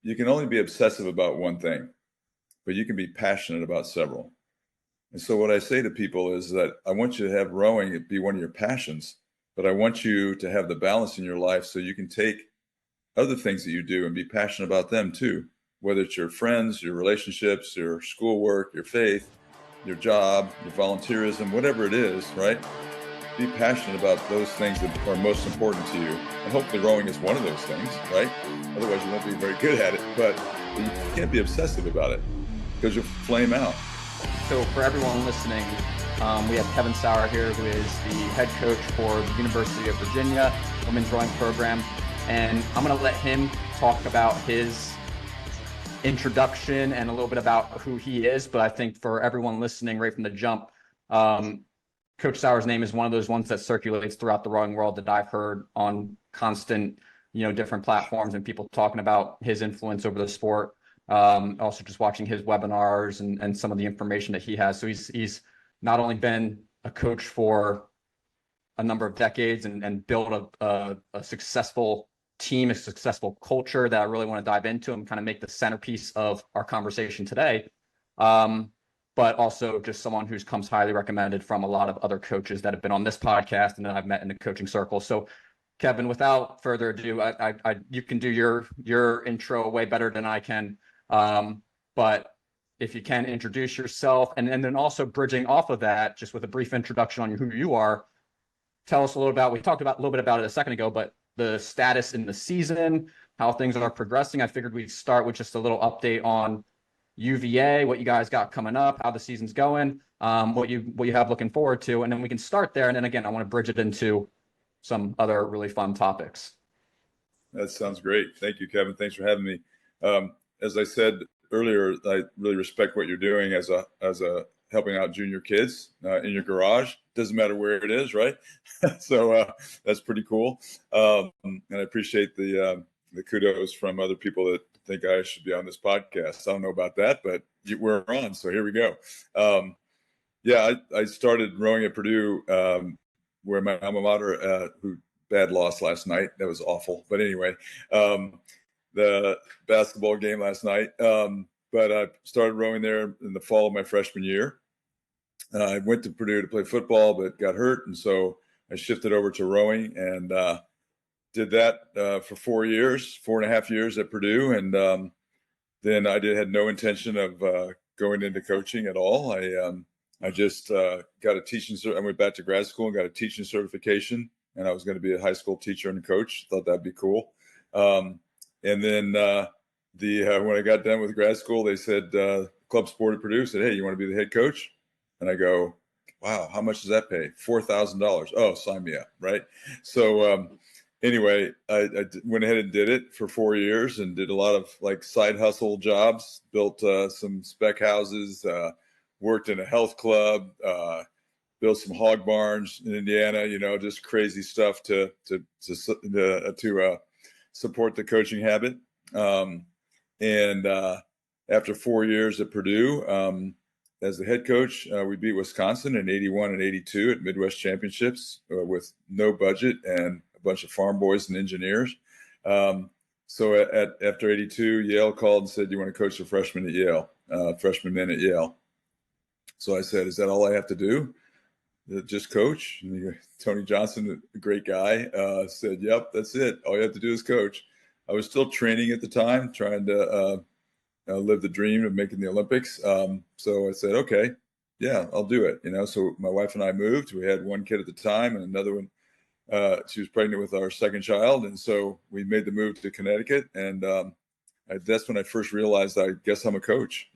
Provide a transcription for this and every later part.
you can only be obsessive about one thing, but you can be passionate about several. And so what I say to people is that I want you to have rowing be one of your passions, but I want you to have the balance in your life so you can take other things that you do and be passionate about them too, whether it's your friends, your relationships, your schoolwork, your faith, your job, your volunteerism, whatever it is, right? Be passionate about those things that are most important to you. And hopefully rowing is one of those things, right? Otherwise you won't be very good at it, but you can't be obsessive about it because you'll flame out. So for everyone listening, we have Kevin Sauer here, who is the head coach for the University of Virginia women's rowing program. And I'm going to let him talk about his introduction and a little bit about who he is. But I think for everyone listening right from the jump, Coach Sauer's name is one of those ones that circulates throughout the rowing world that I've heard on constant, different platforms and people talking about his influence over the sport. Also just watching his webinars and some of the information that he has. So he's not only been a coach for a number of decades and built a successful team, a successful culture that I really want to dive into and kind of make the centerpiece of our conversation today. But also just someone who comes highly recommended from a lot of other coaches that have been on this podcast and that I've met in the coaching circle. So Kevin, without further ado, you can do your intro way better than I can. But if you can introduce yourself and then also bridging off of that, just with a brief introduction on who you are, tell us a little about, we talked about a little bit about it a second ago, but the status in the season, how things are progressing. I figured we'd start with just a little update on UVA, what you guys got coming up, how the season's going, what you have looking forward to, and then we can start there. And then again, I want to bridge it into some other really fun topics. That sounds great. Thank you, Kevin. Thanks for having me. As I said earlier, I really respect what you're doing as a helping out junior kids in your garage. Doesn't matter where it is, right? So that's pretty cool. And I appreciate the kudos from other people that think I should be on this podcast. I don't know about that, but we're on, so here we go. I started rowing at Purdue, where my alma mater, who bad loss last night. That was awful. But anyway, the basketball game last night. But I started rowing there in the fall of my freshman year. I went to Purdue to play football, but got hurt. And so I shifted over to rowing and did that for 4.5 years at Purdue. And then I had no intention of going into coaching at all. I just got a teaching. I went back to grad school and got a teaching certification, and I was going to be a high school teacher and coach. Thought that'd be cool. And then when I got done with grad school, they said club sport at Purdue said, "Hey, you want to be the head coach?" And I go, "Wow, how much does that pay? $4,000. Oh, sign me up!" Right. So anyway, I went ahead and did it for 4 years and did a lot of like side hustle jobs. Built some spec houses. Worked in a health club. Built some hog barns in Indiana. Just crazy stuff to support the coaching habit. And after 4 years at Purdue, as the head coach, we beat Wisconsin in 81 and 82 at Midwest Championships with no budget and a bunch of farm boys and engineers. So after 82, Yale called and said, "You want to coach the freshmen at Yale, freshman men at Yale?" So I said, "Is that all I have to do? Just coach?" And Tony Johnson, a great guy, said, "Yep, that's it. All you have to do is coach." I was still training at the time, trying to live the dream of making the Olympics. So I said, "Okay, yeah, I'll do it." So my wife and I moved. We had one kid at the time and another one. She was pregnant with our second child. And so we made the move to Connecticut. And that's when I first realized, I guess I'm a coach,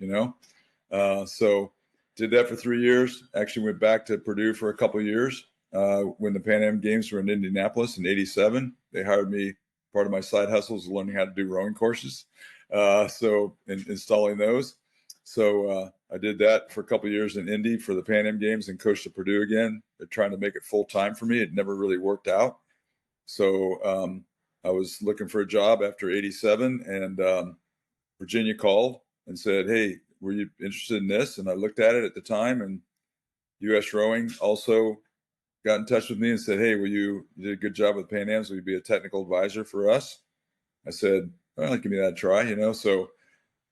So did that for 3 years. Actually went back to Purdue for a couple of years. When the Pan Am Games were in Indianapolis in 87, they hired me. Part of my side hustle was learning how to do rowing courses. So installing those. So I did that for a couple of years in Indy for the Pan Am Games and coached at Purdue again. They're trying to make it full time for me. It never really worked out. So I was looking for a job after 87, and Virginia called and said, "Hey, were you interested in this?" And I looked at it at the time, and U.S. Rowing also got in touch with me and said, "Hey, you did a good job with Pan Am's. Will you be a technical advisor for us?" I said, well, give me that try, So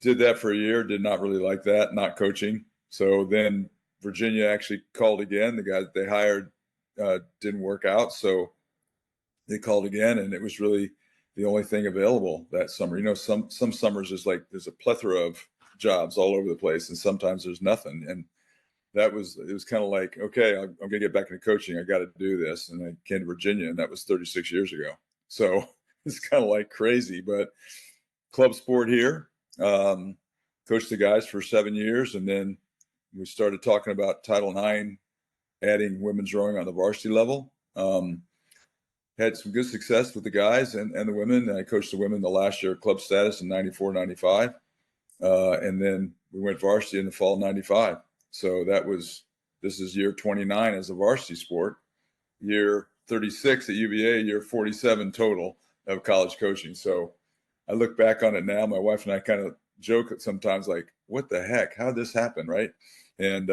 did that for a year, did not really like that, not coaching. So then Virginia actually called again. The guy that they hired didn't work out. So they called again, and it was really the only thing available that summer. Some summers there's a plethora of jobs all over the place, and sometimes there's nothing. And it was kind of like, okay, I'm going to get back into coaching. I got to do this. And I came to Virginia, and that was 36 years ago. So it's kind of like crazy, but club sport here. Coached the guys for 7 years, and then we started talking about Title IX, adding women's rowing on the varsity level. Had some good success with the guys and the women. I coached the women the last year club status in 94, 95. And then we went varsity in the fall of 95. So this is year 29 as a varsity sport, year 36 at UVA, year 47 total of college coaching. So I look back on it now. My wife and I kind of joke sometimes, like, what the heck? How did this happen, right? And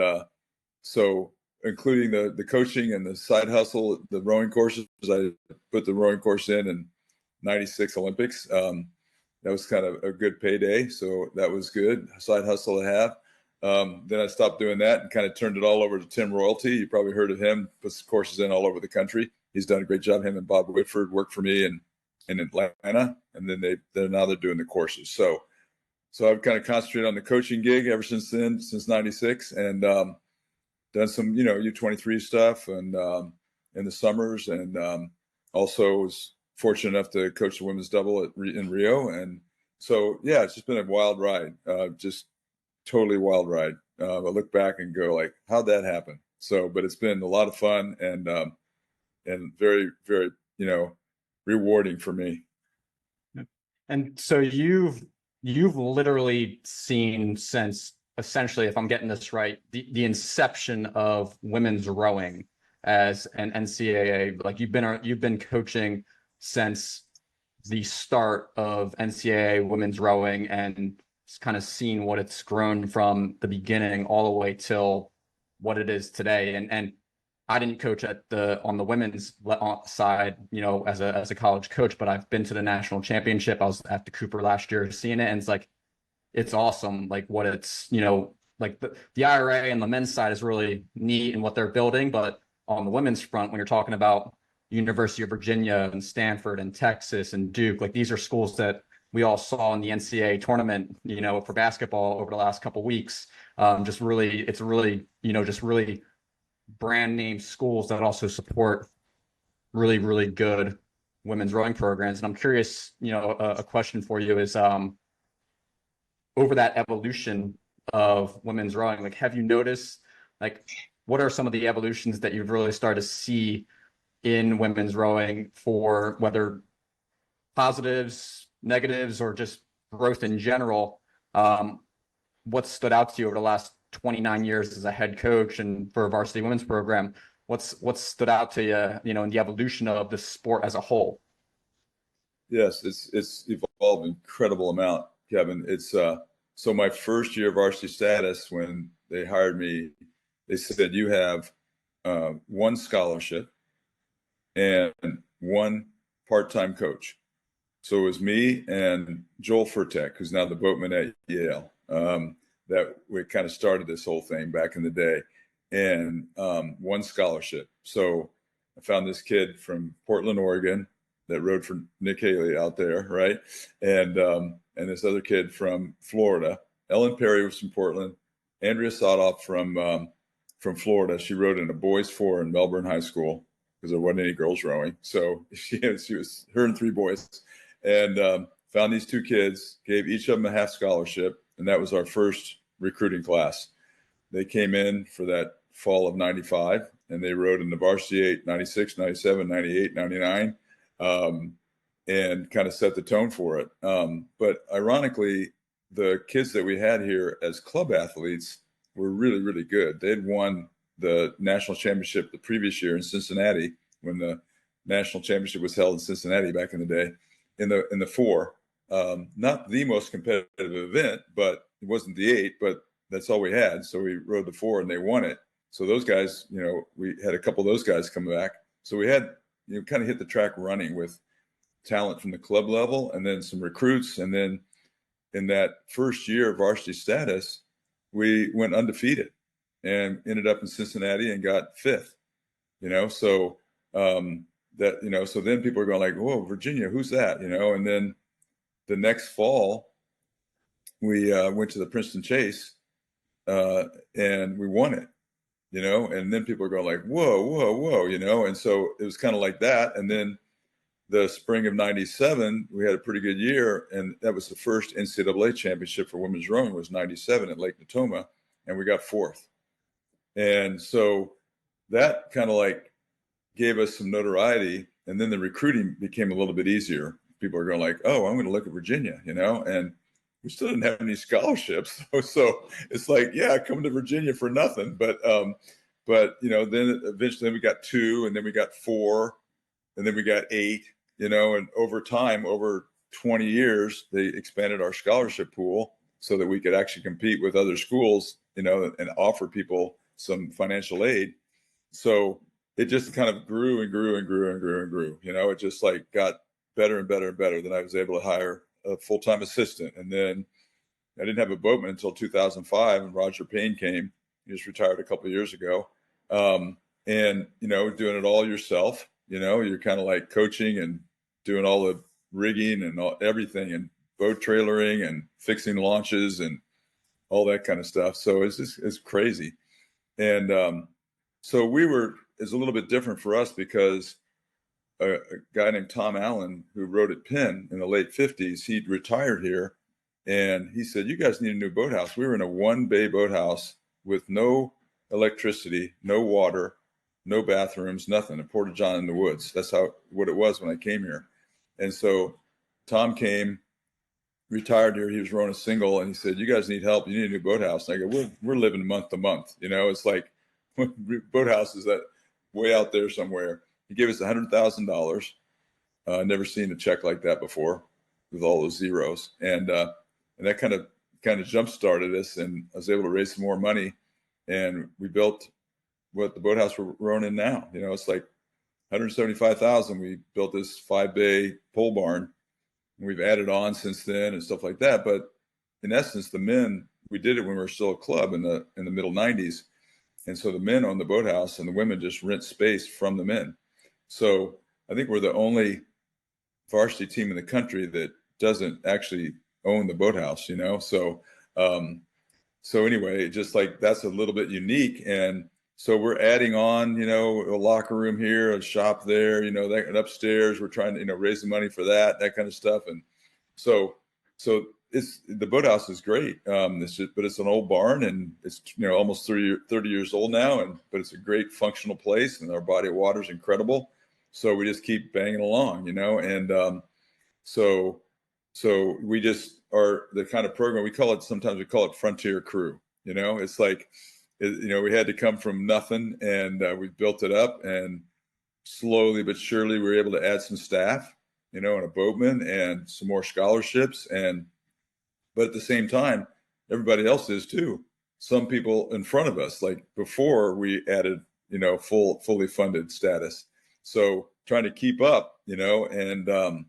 so including the coaching and the side hustle, the rowing courses, I put the rowing course in 96 Olympics. That was kind of a good payday. So that was good. Side hustle to have. Then I stopped doing that and kind of turned it all over to Tim Royalty. You probably heard of him, puts courses in all over the country. He's done a great job. Him and Bob Whitford worked for me in Atlanta. And then they're doing the courses. So I've kind of concentrated on the coaching gig ever since then, since 96. And, done some, U23 stuff and in the summers, and also was fortunate enough to coach the women's double in Rio. And so, yeah, it's just been a wild ride, just totally wild ride. I look back and go like, how'd that happen? So, but it's been a lot of fun and very, very, rewarding for me. And so you've literally seen since, essentially, if I'm getting this right, the inception of women's rowing as an NCAA. Like you've been coaching since the start of NCAA women's rowing, and kind of seen what it's grown from the beginning all the way till what it is today. And I didn't coach on the women's side, as a college coach, but I've been to the national championship. I was at the Cooper last year seeing it, and it's awesome, like what it's, like the IRA and the men's side is really neat in what they're building. But on the women's front, when you're talking about University of Virginia and Stanford and Texas and Duke, like these are schools that we all saw in the NCAA tournament, for basketball over the last couple of weeks. It's really, just really brand name schools that also support really, really good women's rowing programs. And I'm curious, a question for you is, over that evolution of women's rowing, like, have you noticed, like, what are some of the evolutions that you've really started to see in women's rowing, for whether positives, negatives, or just growth in general? What stood out to you over the last 29 years as a head coach and for a varsity women's program? What's stood out to you, in the evolution of the sport as a whole? Yes, it's evolved an incredible amount, Kevin. It's so my first year of varsity status, when they hired me, they said you have one scholarship and one part-time coach. So it was me and Joel Furtek, who's now the boatman at Yale, that we kind of started this whole thing back in the day, and one scholarship. So I found this kid from Portland, Oregon, that rowed for Nick Haley out there, right? And this other kid from Florida. Ellen Perry was from Portland. Andrea Sotoff from Florida. She rowed in a boys' four in Melbourne High School because there wasn't any girls rowing. So she was her and three boys, and found these two kids, gave each of them a half scholarship, and that was our first recruiting class. They came in for that fall of 95, and they rowed in the varsity 8, 96, 97, 98, 99. And kind of set the tone for it. But ironically, the kids that we had here as club athletes were really, really good. They had won the national championship the previous year in Cincinnati, when the national championship was held in Cincinnati back in the day, in the four. Not the most competitive event, but it wasn't the 8, but that's all we had. So we rowed the 4 and they won it. So those guys, we had a couple of those guys come back. So we had, kind of hit the track running with talent from the club level and then some recruits. And then in that first year of varsity status, we went undefeated and ended up in Cincinnati and got fifth, so so then people are going like, whoa, Virginia, who's that? And then the next fall we went to the Princeton Chase and we won it, and then people are going like, whoa, and so it was kind of like that. And then the spring of 97, we had a pretty good year, and that was the first NCAA championship for women's rowing was 97 at Lake Natoma, and we got fourth. And so that kind of like gave us some notoriety, and then the recruiting became a little bit easier. People are going like, oh, I'm going to look at Virginia, and we still didn't have any scholarships. So it's like, yeah, come to Virginia for nothing. But then eventually we got 2, and then we got 4, and then we got 8, and over time, over 20 years, they expanded our scholarship pool so that we could actually compete with other schools, and offer people some financial aid. So it just kind of grew and grew and grew and grew and grew. It just like got better and better and better. Then I was able to hire a full-time assistant. And then I didn't have a boatman until 2005, and Roger Payne came. He just retired a couple of years ago. And, doing it all yourself, you're kind of like coaching and doing all the rigging and everything, and boat trailering and fixing launches and all that kind of stuff. So it's crazy. And so it's a little bit different for us because a guy named Tom Allen, who rowed at Penn in the late 50s, he'd retired here, and he said, you guys need a new boathouse. We were in a 1-bay boathouse with no electricity, no water, no bathrooms, nothing, a porta-john in the woods. That's what it was when I came here. And so Tom came, retired here. He was rowing a single, and he said, you guys need help. You need a new boathouse. And I go, we're living month to month. It's like boathouse is that way out there somewhere. He gave us $100,000. Never seen a check like that before with all those zeros. And that kind of jump started us, and I was able to raise some more money, and we built what the boathouse we're rowing in now. It's like $175,000. We built this 5-bay pole barn, and we've added on since then and stuff like that. But in essence, the men, we did it when we were still a club in the middle 90s. And so the men own the boathouse, and the women just rent space from the men. So I think we're the only varsity team in the country that doesn't actually own the boathouse, So anyway, just like that's a little bit unique. And so we're adding on, a locker room here, a shop there, that, and upstairs we're trying to, raise the money for that kind of stuff. And so the boathouse is great. But it's an old barn, and it's, almost 30 years old now. But it's a great functional place, and our body of water is incredible. So we just keep banging along, and so we just are the kind of program sometimes we call it Frontier Crew. It's like, we had to come from nothing, and we built it up, and slowly but surely we were able to add some staff, and a boatman and some more scholarships. But at the same time, everybody else is too. Some people in front of us, like before we added, fully funded status. So trying to keep up, and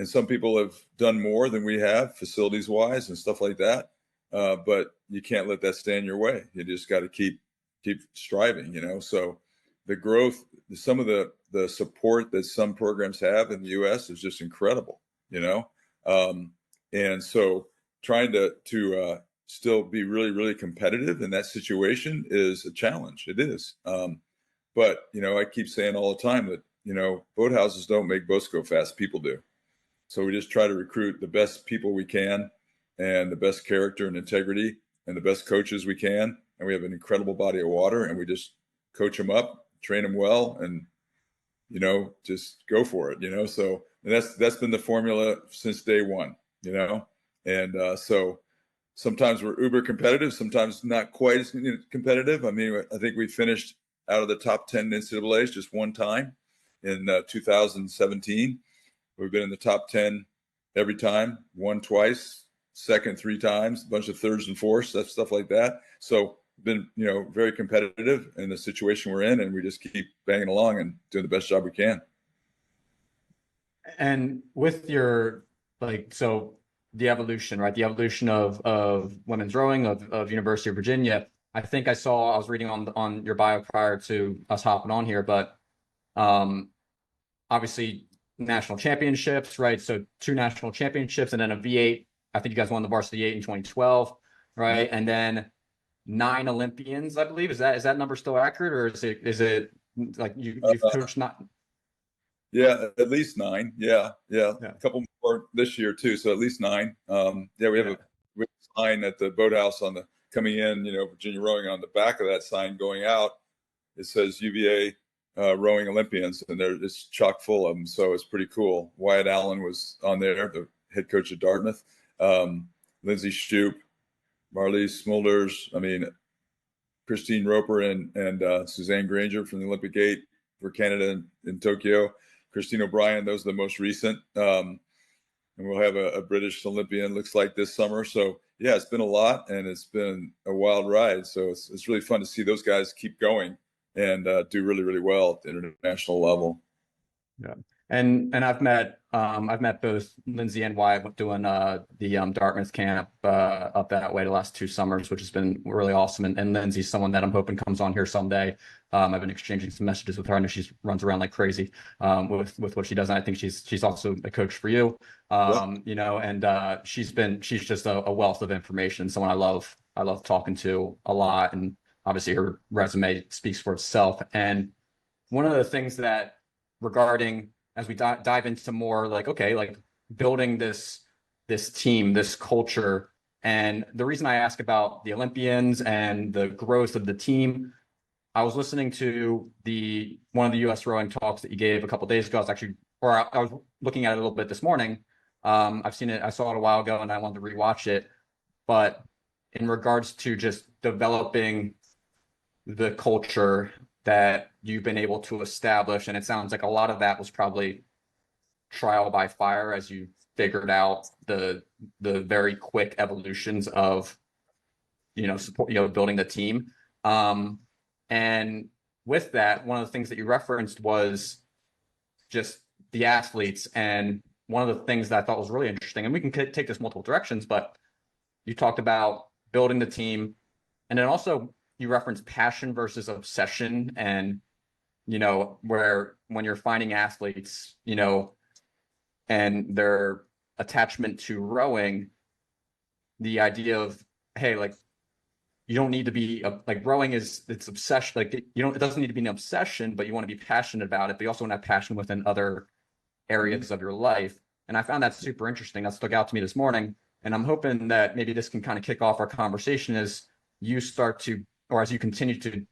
some people have done more than we have facilities wise and stuff like that. But you can't let that stand in your way. You just got to keep striving, So the growth, some of the support that some programs have in the U.S. is just incredible, and so trying to still be really, really competitive in that situation is a challenge. It is. But, I keep saying all the time that, boathouses don't make boats go fast. People do. So we just try to recruit the best people we can, and the best character and integrity, and the best coaches we can. And we have an incredible body of water, and we just coach them up, train them well, and, just go for it, So and that's been the formula since day one, And so sometimes we're uber competitive, sometimes not quite as competitive. I mean, I think we finished out of the top 10 NCAAs just one time in 2017. We've been in the top 10 every time, won twice, second 3 times, a bunch of thirds and fourths, that stuff like that. So been, very competitive in the situation we're in, and we just keep banging along and doing the best job we can. And with your so the evolution, right? The evolution of women's rowing of University of Virginia. I think I was reading on your bio prior to us hopping on here, but um, obviously national championships, right? So two national championships and then a V8. I think you guys won the varsity 8 in 2012, right? And then 9 Olympians, I believe. Is that number still accurate, or is it like you've coached not? Yeah, at least 9. Yeah. Yeah. A couple more this year too, so at least 9. Yeah, we have Yeah. a sign at the boathouse on the coming in. Virginia Rowing. On the back of that sign going out, it says UVA Rowing Olympians, and it's chock full of them. So it's pretty cool. Wyatt Allen was on there, the head coach at Dartmouth. Lindsay Shoup, Marlies Smulders. I mean, Christine Roper and Suzanne Granger from the Olympic 8 for Canada in Tokyo. Christine O'Brien, those are the most recent. And we'll have a British Olympian, looks like, this summer. So, yeah, it's been a lot, and it's been a wild ride. So it's really fun to see those guys keep going and do really, really well at the international level. Yeah. And I've met both Lindsay and Wyatt doing the Dartmouth camp up that way the last 2 summers, which has been really awesome. And Lindsay's someone that I'm hoping comes on here someday. I've been exchanging some messages with her. I know she runs around like crazy with what she does, and I think she's also a coach for you. And she's just a wealth of information. Someone I love talking to a lot, and obviously her resume speaks for itself. And one of the things that regarding as we dive into more like building this team, this culture, and the reason I ask about the Olympians and the growth of the team, I was listening to one of the U.S. rowing talks that you gave a couple of days ago. I was looking at it a little bit this morning. I saw it a while ago, and I wanted to rewatch it. But in regards to just developing the culture that you've been able to establish, and it sounds like a lot of that was probably trial by fire as you figured out the very quick evolutions of support, building the team. And with that, one of the things that you referenced was just the athletes. And one of the things that I thought was really interesting, and we can take this multiple directions, but you talked about building the team, and then also you referenced passion versus obsession, and where when you're finding athletes, and their attachment to rowing, the idea of, hey, like, you don't need to be rowing it's obsession. Like, it doesn't need to be an obsession, but you want to be passionate about it, but you also want to have passion within other areas of your life. And I found that super interesting. That stuck out to me this morning. And I'm hoping that maybe this can kind of kick off our conversation as you start to, or as you continue to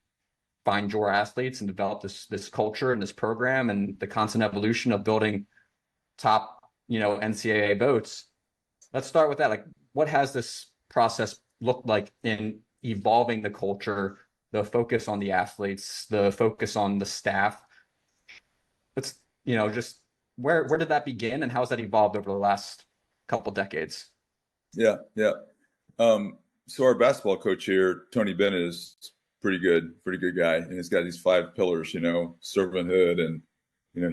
find your athletes and develop this culture and this program and the constant evolution of building top, NCAA boats. Let's start with that. Like, what has this process looked like in evolving the culture, the focus on the athletes, the focus on the staff? Let's, just where did that begin, and how has that evolved over the last couple decades? Yeah. So our basketball coach here, Tony Bennett, is pretty good guy, and he's got these 5 pillars, servanthood and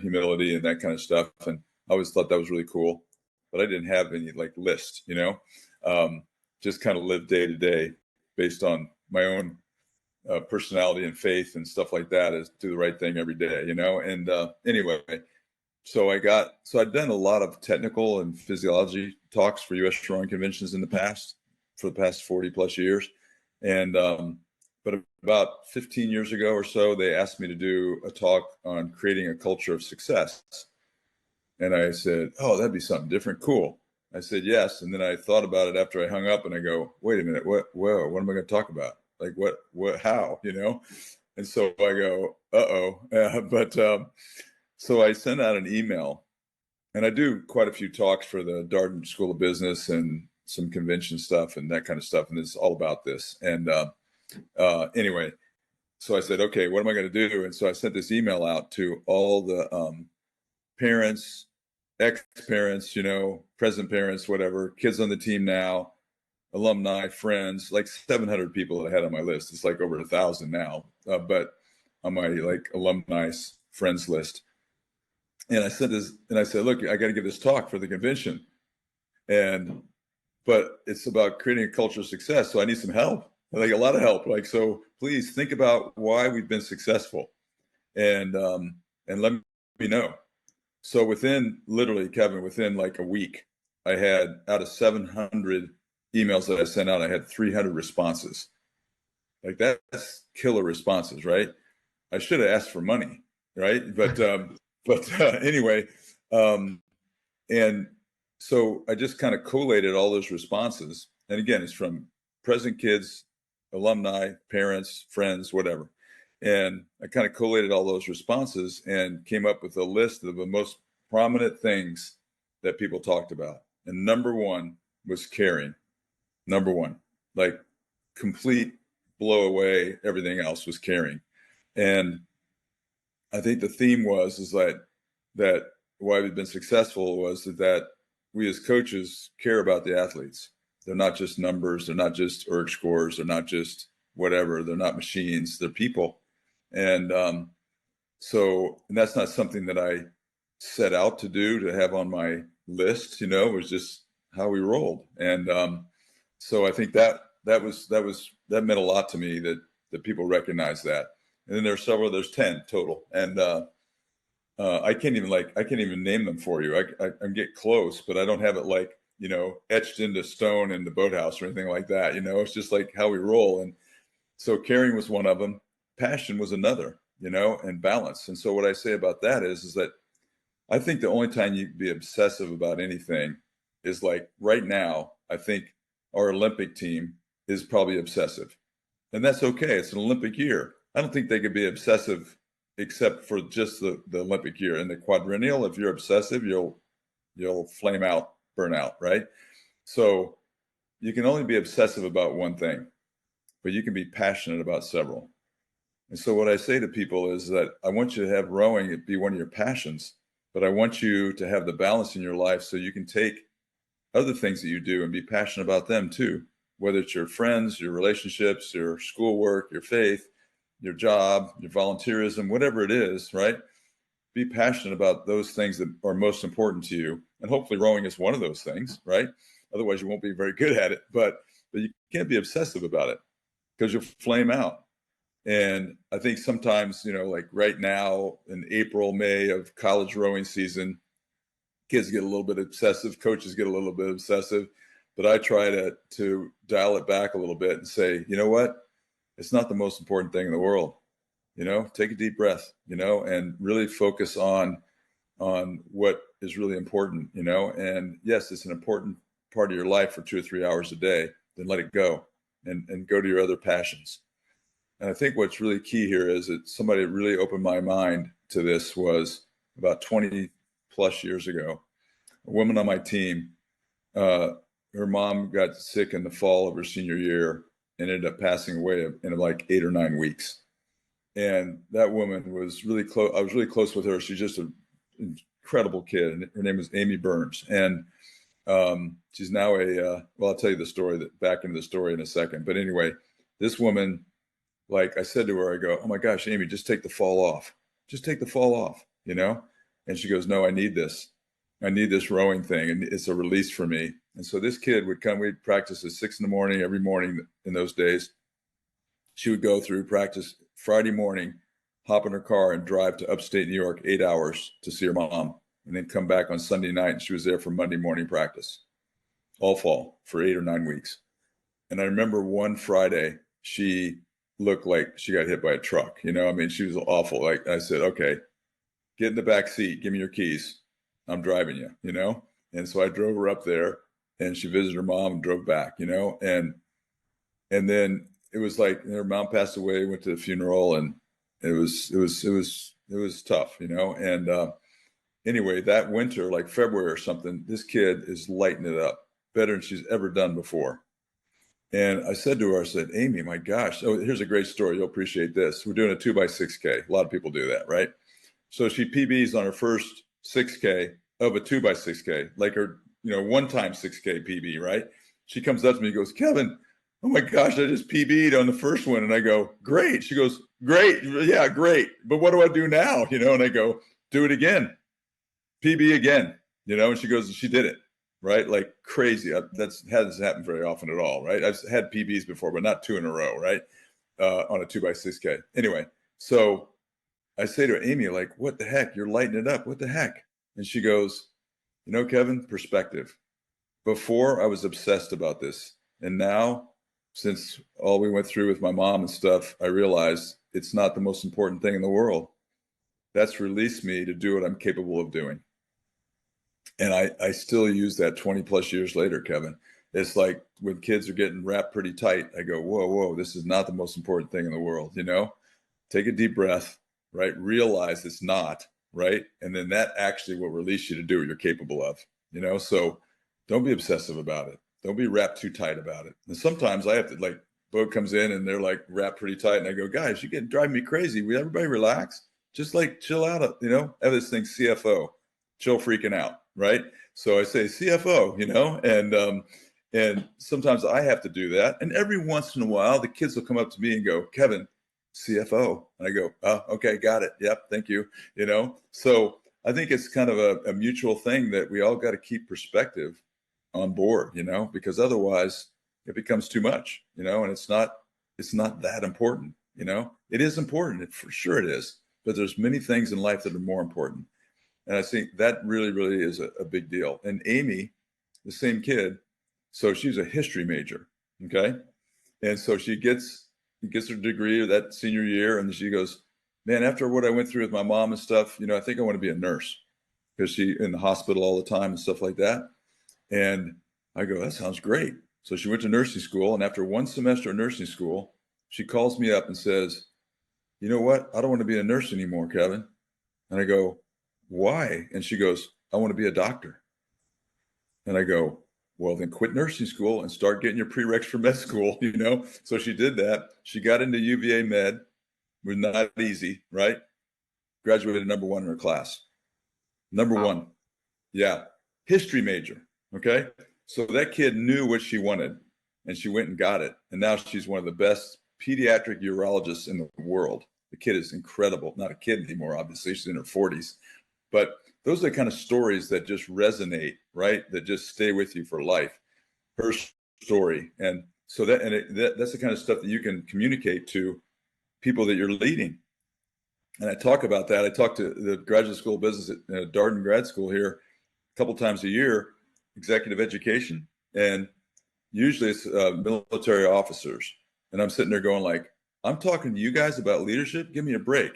humility and that kind of stuff. And I always thought that was really cool, but I didn't have any list, just kind of live day to day based on my own personality and faith and stuff like that, is do the right thing every day, And anyway, so I'd done a lot of technical and physiology talks for U.S. rowing conventions for the past 40 plus years. And, but about 15 years ago or so, they asked me to do a talk on creating a culture of success. And I said, oh, that'd be something different. Cool. I said, yes. And then I thought about it after I hung up, and I go, wait a minute, what am I going to talk about? Like how, And so I go, so I sent out an email, and I do quite a few talks for the Darden School of Business and some convention stuff and that kind of stuff. And it's all about this. And anyway, so I said, okay, what am I going to do? And so I sent this email out to all the parents, ex-parents, present parents, whatever, kids on the team now, alumni, friends, like 700 people that I had on my list. It's like over 1,000 now, but on my alumni friends list. And I said this, and I said, look, I got to give this talk for the convention. But it's about creating a culture of success. So I need some help, like a lot of help. Like, so please think about why we've been successful and let me know. So literally, Kevin, within like a week, I had out of 700 emails that I sent out, I had 300 responses. Like that's killer responses, right? I should have asked for money, right? But anyway, and so I just kind of collated all those responses. And again, it's from present kids, alumni, parents, friends, whatever. And I kind of collated all those responses and came up with a list of the most prominent things that people talked about. And number one was caring. Number one, like complete blow away, everything else was caring. And I think the theme is that why we've been successful was that we as coaches care about the athletes. They're not just numbers. They're not just ERG scores. They're not just whatever. They're not machines. They're people. And so that's not something that I set out to do, to have on my list. It was just how we rolled. And so I think that meant a lot to me, that people recognize that. And then there's 10 total. And I can't even name them for you. I get close, but I don't have it etched into stone in the boathouse or anything like that. It's just like how we roll. And so caring was one of them. Passion was another, and balance. And so what I say about that is that I think the only time you can be obsessive about anything is like right now. I think our Olympic team is probably obsessive, and that's okay. It's an Olympic year. I don't think they could be obsessive except for just the Olympic year. In the quadrennial, if you're obsessive, you'll flame out, burn out, right? So you can only be obsessive about one thing, but you can be passionate about several. And so what I say to people is that I want you to have rowing be one of your passions, but I want you to have the balance in your life so you can take other things that you do and be passionate about them too, whether it's your friends, your relationships, your schoolwork, your faith, your job, your volunteerism, whatever it is, right? Be passionate about those things that are most important to you. And hopefully rowing is one of those things, right? Otherwise you won't be very good at it, but you can't be obsessive about it because you'll flame out. And I think sometimes, like right now in April, May of college rowing season, kids get a little bit obsessive, coaches get a little bit obsessive, but I try to dial it back a little bit and say, you know what? It's not the most important thing in the world. Take a deep breath, and really focus on what is really important, and yes, it's an important part of your life for 2 or 3 hours a day, then let it go and go to your other passions. And I think what's really key here is that somebody really opened my mind to this was about 20 plus years ago. A woman on my team, her mom got sick in the fall of her senior year and ended up passing away in like 8 or 9 weeks. And that woman was really close. I was really close with her. She's just an incredible kid. And her name was Amy Burns. And she's now I'll tell you the story, back into the story in a second. But anyway, this woman, like I said to her, I go, oh my gosh, Amy, just take the fall off. Just take the fall off, And she goes, no, I need this. I need this rowing thing. And it's a release for me. And so this kid would come, we'd practice at 6 a.m. every morning in those days. She would go through practice Friday morning, hop in her car and drive to upstate New York, 8 hours to see her mom, and then come back on Sunday night. And she was there for Monday morning practice, all fall for 8 or 9 weeks. And I remember one Friday, she looked like she got hit by a truck. She was awful. Like I said, okay, get in the back seat, give me your keys. I'm driving you, And so I drove her up there and she visited her mom and drove back, and then it was like her mom passed away, went to the funeral, and it was tough, and anyway, that winter, like February or something, this kid is lighting it up better than she's ever done before. And I said to her, I said, Amy, my gosh, here's a great story. You'll appreciate this. We're doing a 2x6K. A lot of people do that, right? So she PBs on her first 6K of a 2x6K, like her, one time 6K PB, right? She comes up to me and goes, Kevin, oh my gosh, I just PB'd on the first one. And I go, great. She goes, great. Yeah, great. But what do I do now? And I go, do it again. PB again, and she goes, and she did it, right? Like crazy. That hasn't happened very often at all, right? I've had PBs before, but not 2 in a row, right? On a 2x6K. Anyway, so I say to Amy, like, what the heck? You're lighting it up. What the heck? And she goes, Kevin, perspective. Before I was obsessed about this. And now, since all we went through with my mom and stuff, I realized it's not the most important thing in the world. That's released me to do what I'm capable of doing. And I still use that 20 plus years later, Kevin. It's like when kids are getting wrapped pretty tight, I go, whoa, this is not the most important thing in the world. Take a deep breath, right? Realize it's not, right? And then that actually will release you to do what you're capable of, so don't be obsessive about it. Don't be wrapped too tight about it. And sometimes I have to, like, Bo comes in and they're like wrapped pretty tight. And I go, guys, you're driving me crazy. Will everybody relax? Just like chill out, have this thing CFO, chill freaking out, right? So I say CFO, and sometimes I have to do that. And every once in a while, the kids will come up to me and go, Kevin, CFO. And I go, oh, okay, got it. Yep, thank you. So I think it's kind of a mutual thing that we all got to keep perspective on board, because otherwise it becomes too much, and it's not that important, it is important. For sure it is, but there's many things in life that are more important. And I think that really, really is a big deal. And Amy, the same kid, so she's a history major. Okay. And so she gets her degree that senior year. And she goes, man, after what I went through with my mom and stuff, I think I want to be a nurse, because she in the hospital all the time and stuff like that. And I go, that sounds great. So she went to nursing school. And after 1 semester of nursing school, she calls me up and says, you know what? I don't want to be a nurse anymore, Kevin. And I go, why? And she goes, I want to be a doctor. And I go, well, then quit nursing school and start getting your prereqs for med school, So she did that. She got into UVA med. It was not easy, right? Graduated number 1 in her class. Number 1. Yeah. History major. Okay. So that kid knew what she wanted and she went and got it. And now she's one of the best pediatric urologists in the world. The kid is incredible. Not a kid anymore, obviously. She's in her 40s. But those are the kind of stories that just resonate, right? That just stay with you for life. Her story. And so that's the kind of stuff that you can communicate to people that you're leading. And I talk about that. I talk to the graduate school of business at Darden Grad School here a couple times a year, executive education. And usually it's military officers. And I'm sitting there going like, I'm talking to you guys about leadership. Give me a break,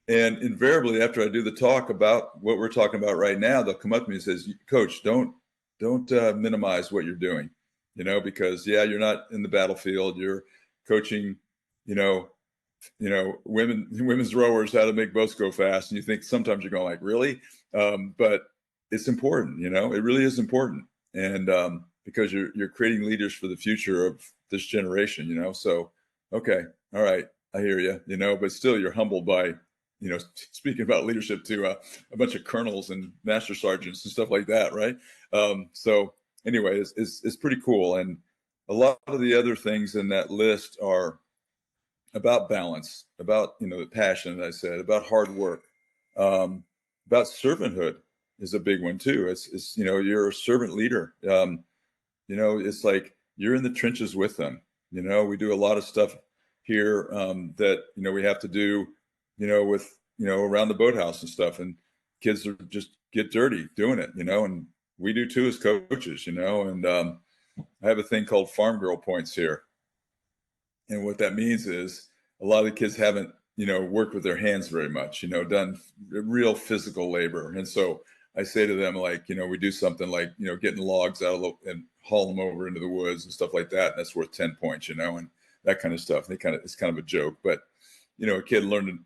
And invariably, after I do the talk about what we're talking about right now, they'll come up to me and says, Coach, don't minimize what you're doing, because you're not in the battlefield. You're coaching, women's rowers how to make boats go fast. And you think sometimes you're going like, really? But it's important, it really is important. And because you're creating leaders for the future of this generation, so, okay, all right, I hear you, but still you're humbled by, speaking about leadership to a bunch of colonels and master sergeants and stuff like that, right? So anyway, it's pretty cool. And a lot of the other things in that list are about balance, about, the passion, as I said, about hard work, about servanthood is a big one too. It's you're a servant leader. It's like you're in the trenches with them. We do a lot of stuff here that, we have to do, with, around the boathouse and stuff, and kids are just get dirty doing it, and we do too as coaches, and I have a thing called farm girl points here. And what that means is a lot of the kids haven't, worked with their hands very much, done real physical labor. And so I say to them, like, we do something like, getting logs out of and haul them over into the woods and stuff like that. And that's worth 10 points, and that kind of stuff. It's kind of a joke, but, a kid learned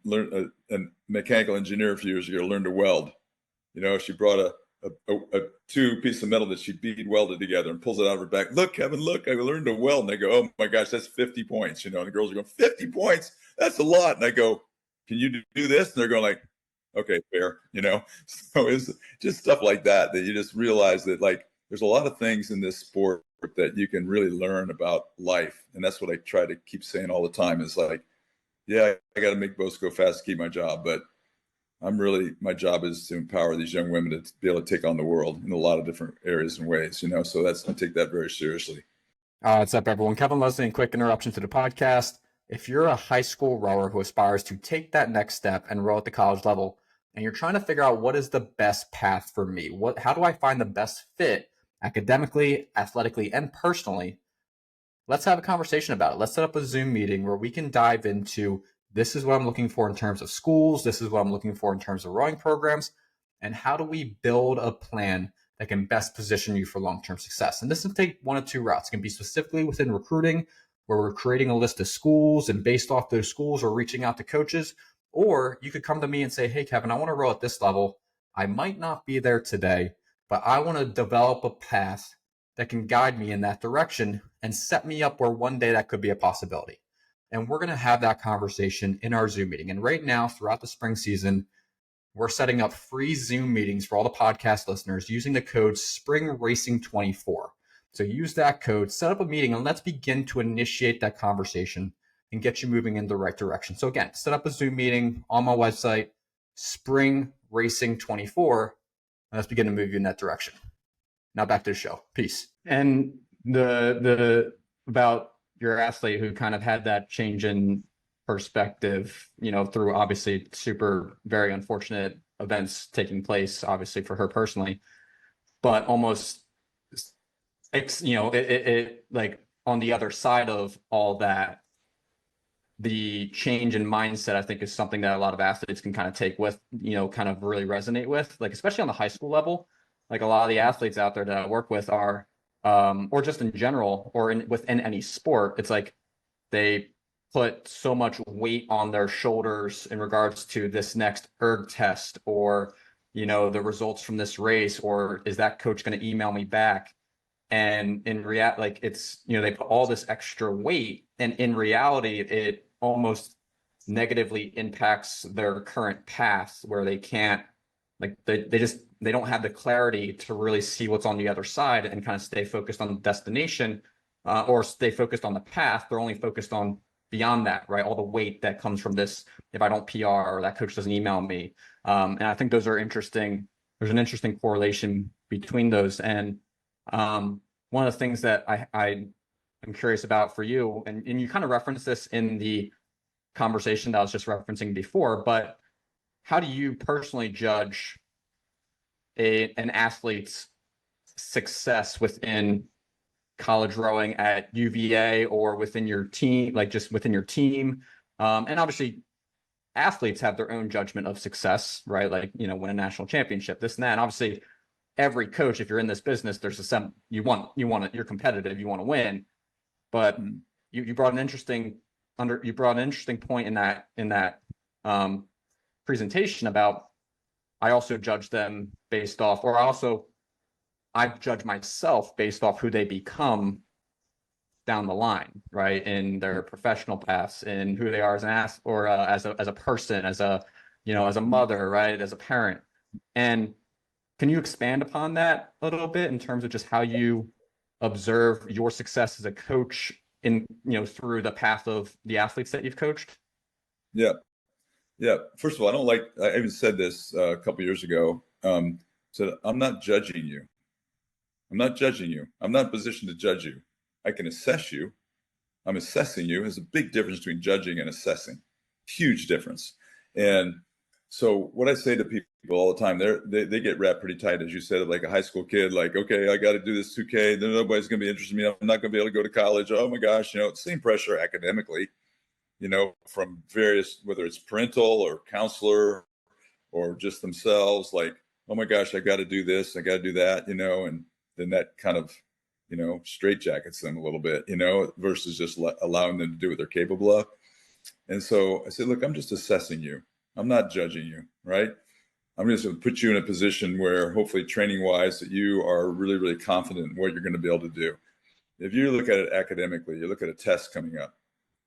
a mechanical engineer a few years ago, learned to weld. She brought a 2 pieces of metal that she bead welded together and pulls it out of her back. Look, Kevin, look, I learned to weld. And I go, oh my gosh, that's 50 points. And the girls are going, 50 points? That's a lot. And I go, can you do this? And they're going like, okay, fair, So it's just stuff like that you just realize that, like, there's a lot of things in this sport that you can really learn about life. And that's what I try to keep saying all the time is like, yeah, I got to make boats go fast to keep my job, but my job is to empower these young women to be able to take on the world in a lot of different areas and ways, so I take that very seriously. What's up, everyone? Kevin listening. Quick interruption to the podcast. If you're a high school rower who aspires to take that next step and row at the college level, and you're trying to figure out what is the best path for me, how do I find the best fit academically, athletically, and personally? Let's have a conversation about it. Let's set up a Zoom meeting where we can dive into this is what I'm looking for in terms of schools, this is what I'm looking for in terms of rowing programs, and how do we build a plan that can best position you for long-term success. And this can take one of two routes. It can be specifically within recruiting, where we're creating a list of schools, and based off those schools, we're reaching out to coaches. Or you could come to me and say, hey, Kevin, I want to row at this level. I might not be there today, but I want to develop a path that can guide me in that direction and set me up where one day that could be a possibility. And we're going to have that conversation in our Zoom meeting. And right now, throughout the spring season, we're setting up free Zoom meetings for all the podcast listeners using the code SPRINGRACING24. So use that code, set up a meeting, and let's begin to initiate that conversation and get you moving in the right direction. So again, set up a Zoom meeting on my website, SPRINGRACING24, and let's begin to move you in that direction. Now back to the show. Peace. And the about your athlete who kind of had that change in perspective, through obviously very unfortunate events taking place, obviously for her personally, but almost, it like on the other side of all that, the change in mindset, I think, is something that a lot of athletes can kind of take with, kind of really resonate with, like, especially on the high school level. Like a lot of the athletes out there that I work with are, or just in general, or within any sport, it's like they put so much weight on their shoulders in regards to this next erg test, or, the results from this race, or is that coach going to email me back? And like it's, they put all this extra weight, and in reality, it almost negatively impacts their current path, where they can't, like they don't have the clarity to really see what's on the other side and kind of stay focused on the destination, or stay focused on the path. They're only focused on beyond that, right? All the weight that comes from this, if I don't PR or that coach doesn't email me. And I think those are interesting. There's an interesting correlation between those. And one of the things that I am curious about for you, and you kind of referenced this in the conversation that I was just referencing before, but how do you personally judge an athlete's success within college rowing at UVA or within your team, like just within your team? And obviously athletes have their own judgment of success, right? Like, win a national championship, this and that. And obviously every coach, if you're in this business, there's you're competitive, you want to win, but you brought an interesting point in that presentation about, I also judge them based off, or I judge myself based off who they become down the line, right? In their professional paths, and who they are as an athlete, or as a person, as a mother, right? As a parent. And can you expand upon that a little bit in terms of just how you observe your success as a coach in, through the path of the athletes that you've coached? Yeah. First of all, I even said this a couple years ago. Said, I'm not judging you. I'm not judging you. I'm not in a position to judge you. I can assess you. I'm assessing you. There's a big difference between judging and assessing. Huge difference. And so what I say to people all the time, they get wrapped pretty tight, as you said, like a high school kid, like, okay, I got to do this 2K. Then nobody's going to be interested in me. I'm not going to be able to go to college. Oh my gosh, same pressure academically, from various, whether it's parental or counselor or just themselves, like, oh my gosh, I got to do this, I got to do that, and then that kind of, straitjackets them a little bit, versus just allowing them to do what they're capable of. And so I said, look, I'm just assessing you. I'm not judging you, right? I'm just going to put you in a position where hopefully training wise that you are really, really confident in what you're going to be able to do. If you look at it academically, you look at a test coming up,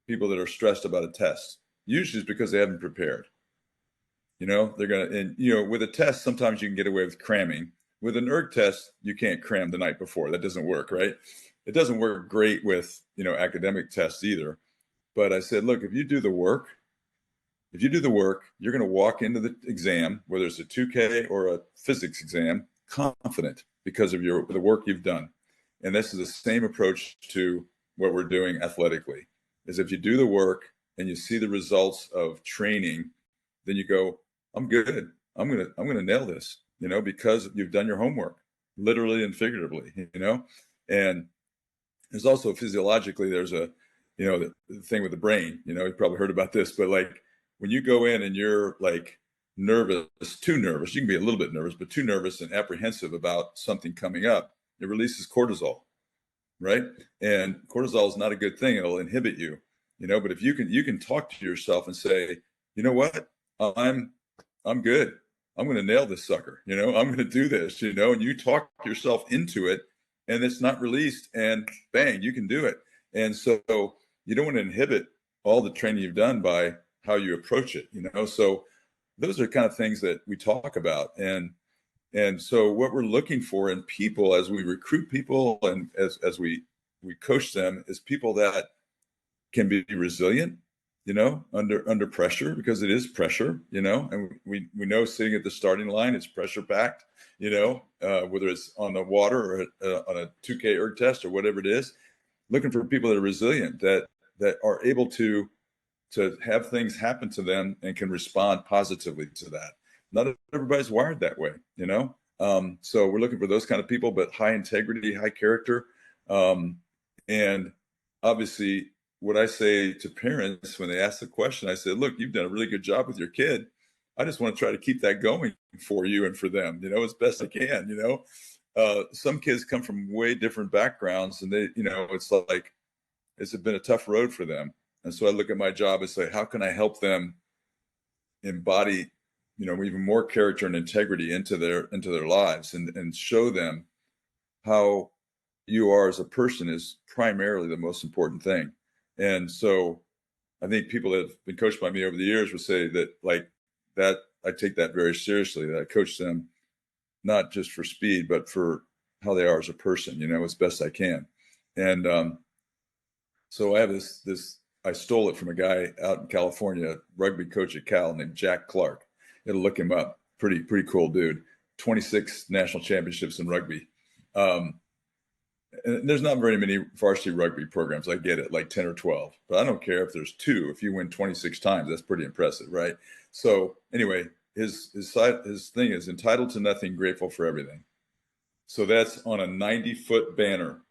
people that are stressed about a test, usually it's because they haven't prepared. They're going to, and, with a test, sometimes you can get away with cramming. With an erg test, you can't cram the night before. That doesn't work, right? It doesn't work great with, academic tests either. But I said, look, if you do the work, if you do the work, you're going to walk into the exam, whether it's a 2K or a physics exam, confident because of the work you've done. And this is the same approach to what we're doing athletically, is if you do the work and you see the results of training, then you go, I'm good. I'm going to nail this, because you've done your homework, literally and figuratively, and there's also physiologically, there's the thing with the brain, you probably heard about this, but like when you go in and you're like too nervous, you can be a little bit nervous, but too nervous and apprehensive about something coming up, it releases cortisol, right? And cortisol is not a good thing. It'll inhibit you, but if you can talk to yourself and say, you know what, I'm good. I'm going to nail this sucker. I'm going to do this, and you talk yourself into it and it's not released and bang, you can do it. And so you don't want to inhibit all the training you've done by how you approach it, so those are kind of things that we talk about. And so what we're looking for in people as we recruit people and as we coach them is people that can be resilient, under pressure, because it is pressure, and we know sitting at the starting line, it's pressure packed, whether it's on the water or on a 2K erg test or whatever it is, looking for people that are resilient, that are able to have things happen to them and can respond positively to that. Not everybody's wired that way, so we're looking for those kind of people, but high integrity, high character. And obviously what I say to parents when they ask the question, I say, look, you've done a really good job with your kid. I just want to try to keep that going for you and for them, as best I can, some kids come from way different backgrounds and they, it's like, it's been a tough road for them. And so I look at my job and say, how can I help them embody, even more character and integrity into their lives and show them how you are as a person is primarily the most important thing. And so I think people that have been coached by me over the years would say that like that, I take that very seriously, that I coach them not just for speed, but for how they are as a person, as best I can. And so I have this, I stole it from a guy out in California, rugby coach at Cal named Jack Clark. It'll look him up. Pretty cool dude. 26 national championships in rugby. And there's not very many varsity rugby programs. I get it, like 10 or 12, but I don't care if there's 2. If you win 26 times, that's pretty impressive, right? So anyway, his thing is entitled to nothing, grateful for everything. So that's on a 90-foot banner,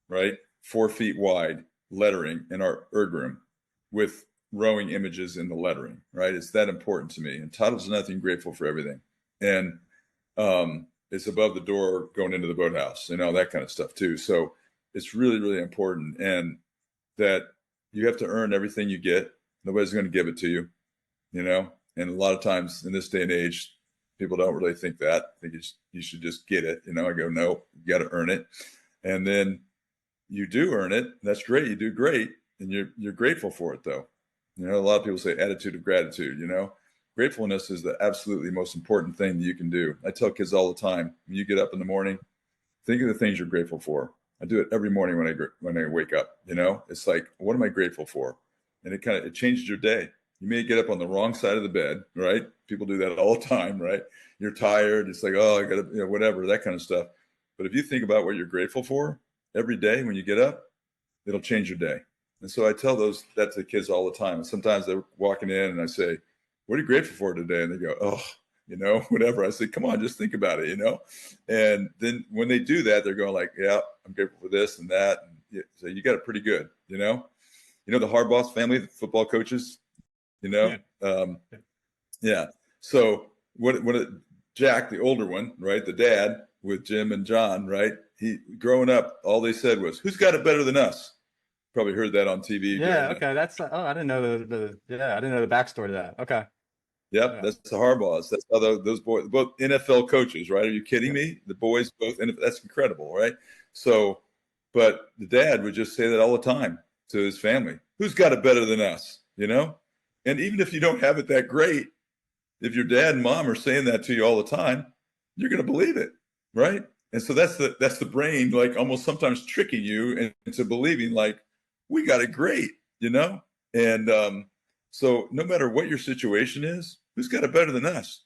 right? 4 feet wide, lettering in our erg room with rowing images in the lettering, right? It's that important to me. Entitled to nothing, grateful for everything. And it's above the door going into the boathouse and all that kind of stuff too. So it's really, really important. And that you have to earn everything you get. Nobody's going to give it to you, and a lot of times in this day and age, people don't really think that. I think you should just get it. I go, no, you got to earn it. And then you do earn it. That's great. You do great. And you're grateful for it though. A lot of people say attitude of gratitude, Gratefulness is the absolutely most important thing that you can do. I tell kids all the time, when you get up in the morning, think of the things you're grateful for. I do it every morning when I wake up, it's like, what am I grateful for? And it changes your day. You may get up on the wrong side of the bed, right? People do that all the time, right? You're tired. It's like, oh, I got to, whatever, that kind of stuff. But if you think about what you're grateful for every day when you get up, it'll change your day. And so I tell that to the kids all the time. And sometimes they're walking in and I say, what are you grateful for today? And they go, oh, whatever. I say, come on, just think about it, And then when they do that, they're going like, yeah, I'm grateful for this and that. And so you got it pretty good, the Harbaugh family, the football coaches, Yeah. Yeah. So what Jack, the older one, right? The dad with Jim and John, right? He growing up, all they said was, who's got it better than us? Probably heard that on TV. Yeah. Okay. That's, I didn't know I didn't know the backstory to that. Okay. Yep, yeah. That's the Harbaughs. That's how those boys, both NFL coaches, right? Are you kidding me? The boys both, and that's incredible, right? So, but the dad would just say that all the time to his family. Who's got it better than us? And even if you don't have it that great, if your dad and mom are saying that to you all the time, you're going to believe it, right? And so that's the brain, like almost sometimes tricking you into believing like we got it great, And So no matter what your situation is, who's got it better than us?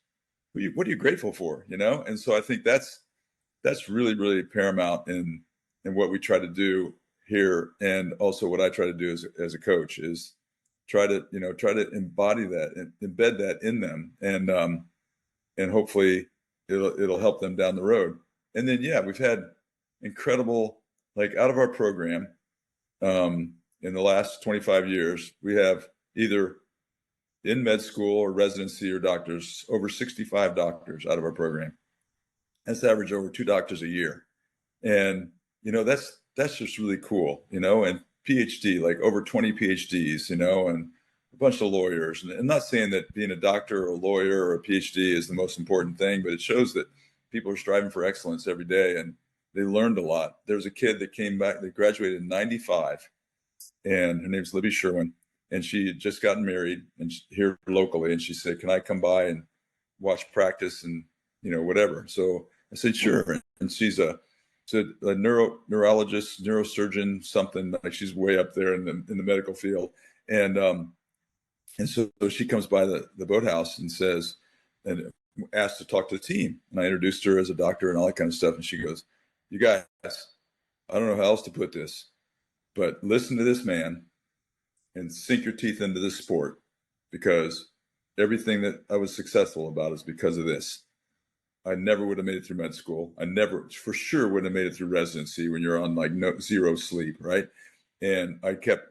What are you grateful for? And so I think that's really, really paramount in what we try to do here, and also what I try to do as a coach is try to embody that and embed that in them, and hopefully it'll help them down the road. And then we've had incredible, like, out of our program, in the last 25 years, we have either in med school or residency or doctors, over 65 doctors out of our program. That's average over 2 doctors a year. And, that's just really cool, and PhD, like over 20 PhDs, and a bunch of lawyers. And I'm not saying that being a doctor or a lawyer or a PhD is the most important thing, but it shows that people are striving for excellence every day, and they learned a lot. There's a kid that came back, that graduated in 95, and her name's Libby Sherwin, and she had just gotten married and here locally. And she said, can I come by and watch practice and, whatever. So I said, sure. And she's a neurologist, neurosurgeon, something, like she's way up there in the medical field. And so she comes by the boathouse and says, and asked to talk to the team. And I introduced her as a doctor and all that kind of stuff. And she goes, you guys, I don't know how else to put this, but listen to this man and sink your teeth into this sport, because everything that I was successful about is because of this. I never would have made it through med school. I never, for sure, would have made it through residency when you're on like zero sleep, right? And I kept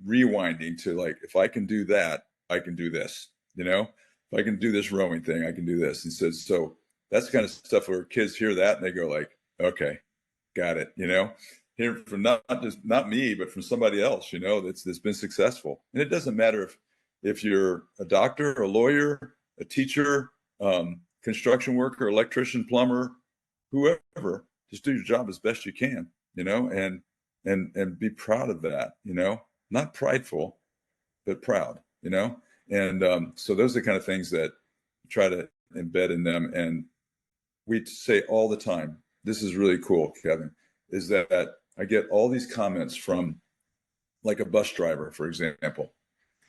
rewinding to, like, if I can do that, I can do this. If I can do this rowing thing, I can do this. And so that's the kind of stuff where kids hear that and they go like, okay, got it. Hear from not me, but from somebody else, that's been successful. And it doesn't matter if you're a doctor, a lawyer, a teacher, construction worker, electrician, plumber, whoever, just do your job as best you can, and be proud of that, not prideful, but proud, and so those are the kind of things that try to embed in them. And we say all the time, this is really cool, Kevin, is that I get all these comments from, like, a bus driver, for example.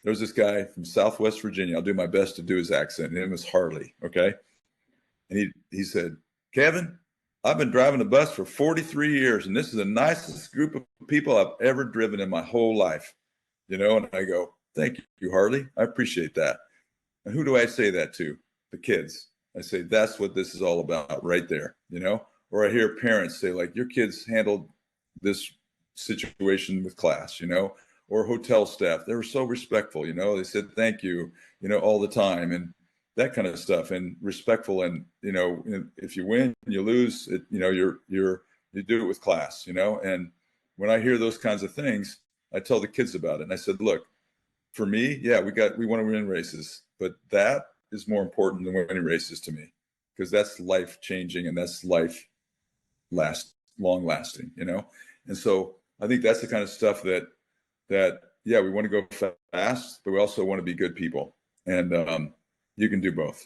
There's this guy from Southwest Virginia. I'll do my best to do his accent. His name is Harley. Okay. And he said, Kevin, I've been driving the bus for 43 years, and this is the nicest group of people I've ever driven in my whole life. And I go, thank you, Harley. I appreciate that. And who do I say that to? The kids. I say, that's what this is all about right there, Or I hear parents say, like, your kids handled this situation with class, or hotel staff. They were so respectful, they said, thank you, all the time, and that kind of stuff, and respectful. And, if you win, you lose it, you do it with class, and when I hear those kinds of things, I tell the kids about it. And I said, look, for me, we want to win races, but that is more important than winning races to me, because that's life changing and that's life long lasting, And so I think that's the kind of stuff that we want to go fast, but we also want to be good people. And you can do both.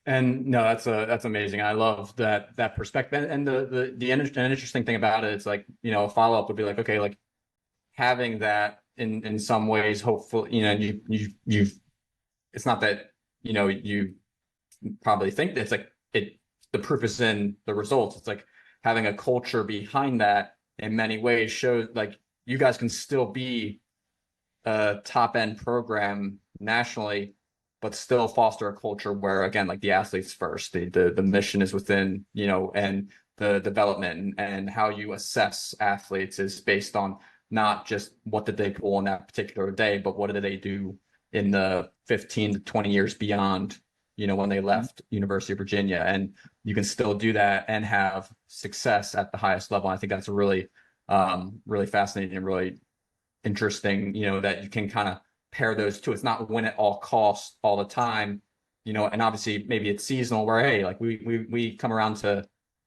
And no, that's amazing. I love that perspective. And the interesting thing about it is, like, a follow-up would be like, okay, like, having that in some ways, hopefully, you've it's not that, you probably think that it's like the proof is in the results. It's like having a culture behind that in many ways shows, like, you guys can still be a top end program nationally, but still foster a culture where, again, like, the athletes first, the mission is within, and the development and how you assess athletes is based on not just what did they pull on that particular day, but what did they do in the 15 to 20 years beyond, when they left University of Virginia. And you can still do that and have success at the highest level. I think that's a really, really fascinating and really interesting, that you can kind of pair those two. It's not win at all costs all the time, and obviously maybe it's seasonal where, hey, like, we come around to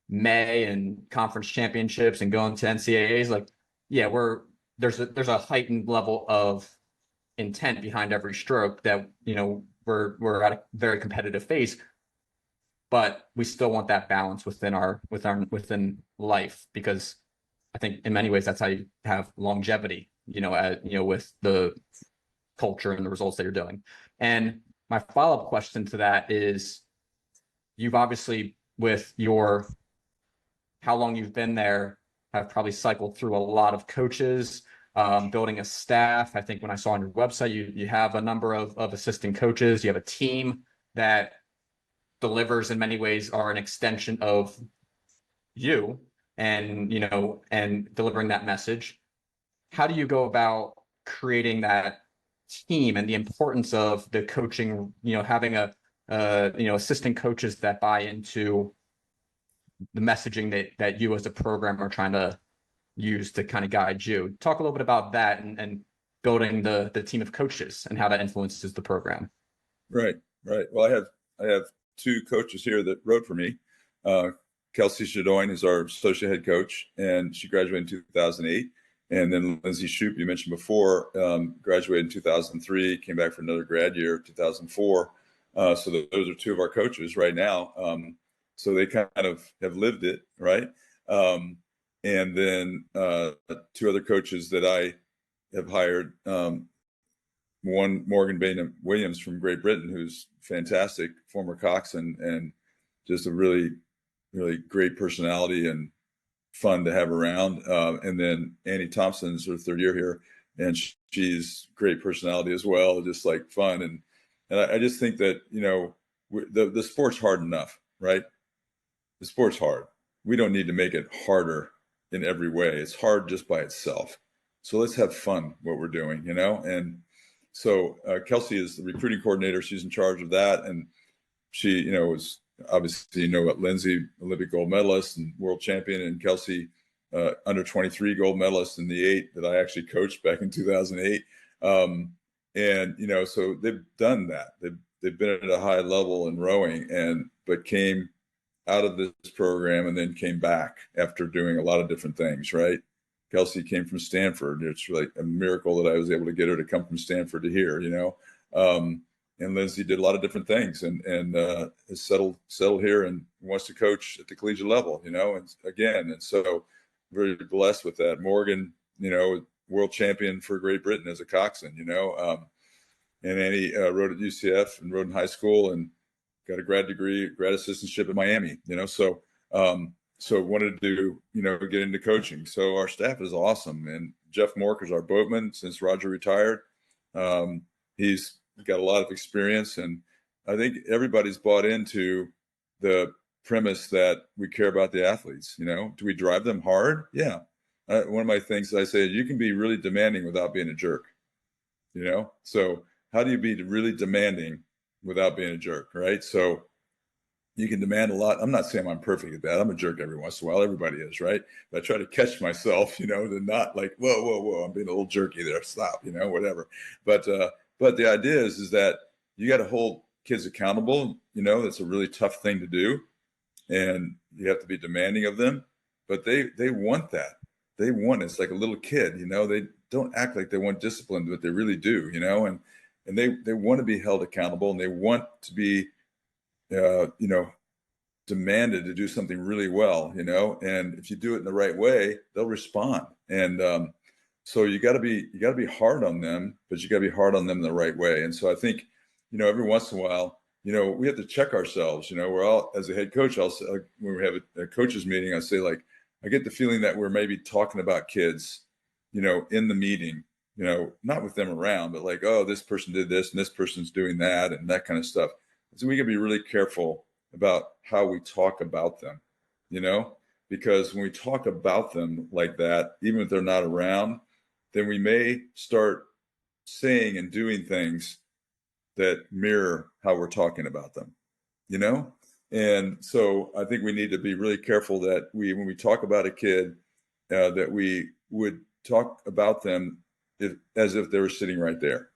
May and conference championships and going to NCAAs, like, there's a heightened level of intent behind every stroke that, we're at a very competitive phase, but we still want that balance within life, because I think in many ways that's how you have longevity, with the culture and the results that you're doing. And my follow-up question to that is, you've obviously, with your how long you've been there, have probably cycled through a lot of coaches, building a staff. I think when I saw on your website, you have a number of assistant coaches. You have a team that delivers, in many ways, are an extension of you, and and delivering that message. How do you go about creating that team, and the importance of the coaching, having assistant coaches that buy into the messaging that you as a program are trying to use to kind of guide you? Talk a little bit about that, and building the team of coaches and how that influences the program. Right. Well, I have two coaches here that wrote for me. Kelsey Shadoin is our associate head coach, and she graduated in 2008. And then Lindsay Shoup, you mentioned before, graduated in 2003, came back for another grad year, 2004. So those are two of our coaches right now. So they kind of have lived it, right? And then two other coaches that I have hired. One, Morgan Bainham Williams from Great Britain, who's fantastic, former coxswain, and just a really, really great personality and fun to have around. And then Annie Thompson's her third year here, and she's great personality as well, just like fun. And I just think that, the sport's hard enough, right? The sport's hard. We don't need to make it harder in every way. It's hard just by itself. So let's have fun what we're doing, and so Kelsey is the recruiting coordinator. She's in charge of that. And she, was obviously, about Lindsay, Olympic gold medalist and world champion, and Kelsey, under 23 gold medalist in the 8 that I actually coached back in 2008. And, so they've done that. They've been at a high level in rowing, but came out of this program and then came back after doing a lot of different things, right? Kelsey came from Stanford. It's like a miracle that I was able to get her to come from Stanford to here, and Lindsay did a lot of different things and has settled here and wants to coach at the collegiate level, and so very blessed with that. Morgan, world champion for Great Britain as a coxswain, and Annie rode at UCF and rode in high school and got a grad assistantship at Miami, so wanted to, get into coaching. So our staff is awesome. And Jeff Mork is our boatman since Roger retired. He's got a lot of experience. And I think everybody's bought into the premise that we care about the athletes. Do we drive them hard? Yeah. One of my things I say is you can be really demanding without being a jerk, So how do you be really demanding without being a jerk, right? So you can demand a lot. I'm not saying I'm perfect at that. I'm a jerk every once in a while. Everybody is, right? But I try to catch myself, to not like, whoa, I'm being a little jerky there. Stop, whatever. But the idea is that you got to hold kids accountable. That's a really tough thing to do, and you have to be demanding of them. But they want that. They want it's like a little kid. They don't act like they want discipline, but they really do. And they want to be held accountable, and they want to be demanded to do something really well, and if you do it in the right way, they'll respond. And so you got to be hard on them, but you got to be hard on them in the right way. And so I think, every once in a while, we have to check ourselves. We're all, as a head coach, I'll say, when we have a coaches meeting, I say, like, I get the feeling that we're maybe talking about kids, in the meeting, not with them around, but like, oh, this person did this and this person's doing that and that kind of stuff. So we can be really careful about how we talk about them, because when we talk about them like that, even if they're not around, then we may start saying and doing things that mirror how we're talking about them, And so I think we need to be really careful that when we talk about a kid, that we would talk about them as if they were sitting right there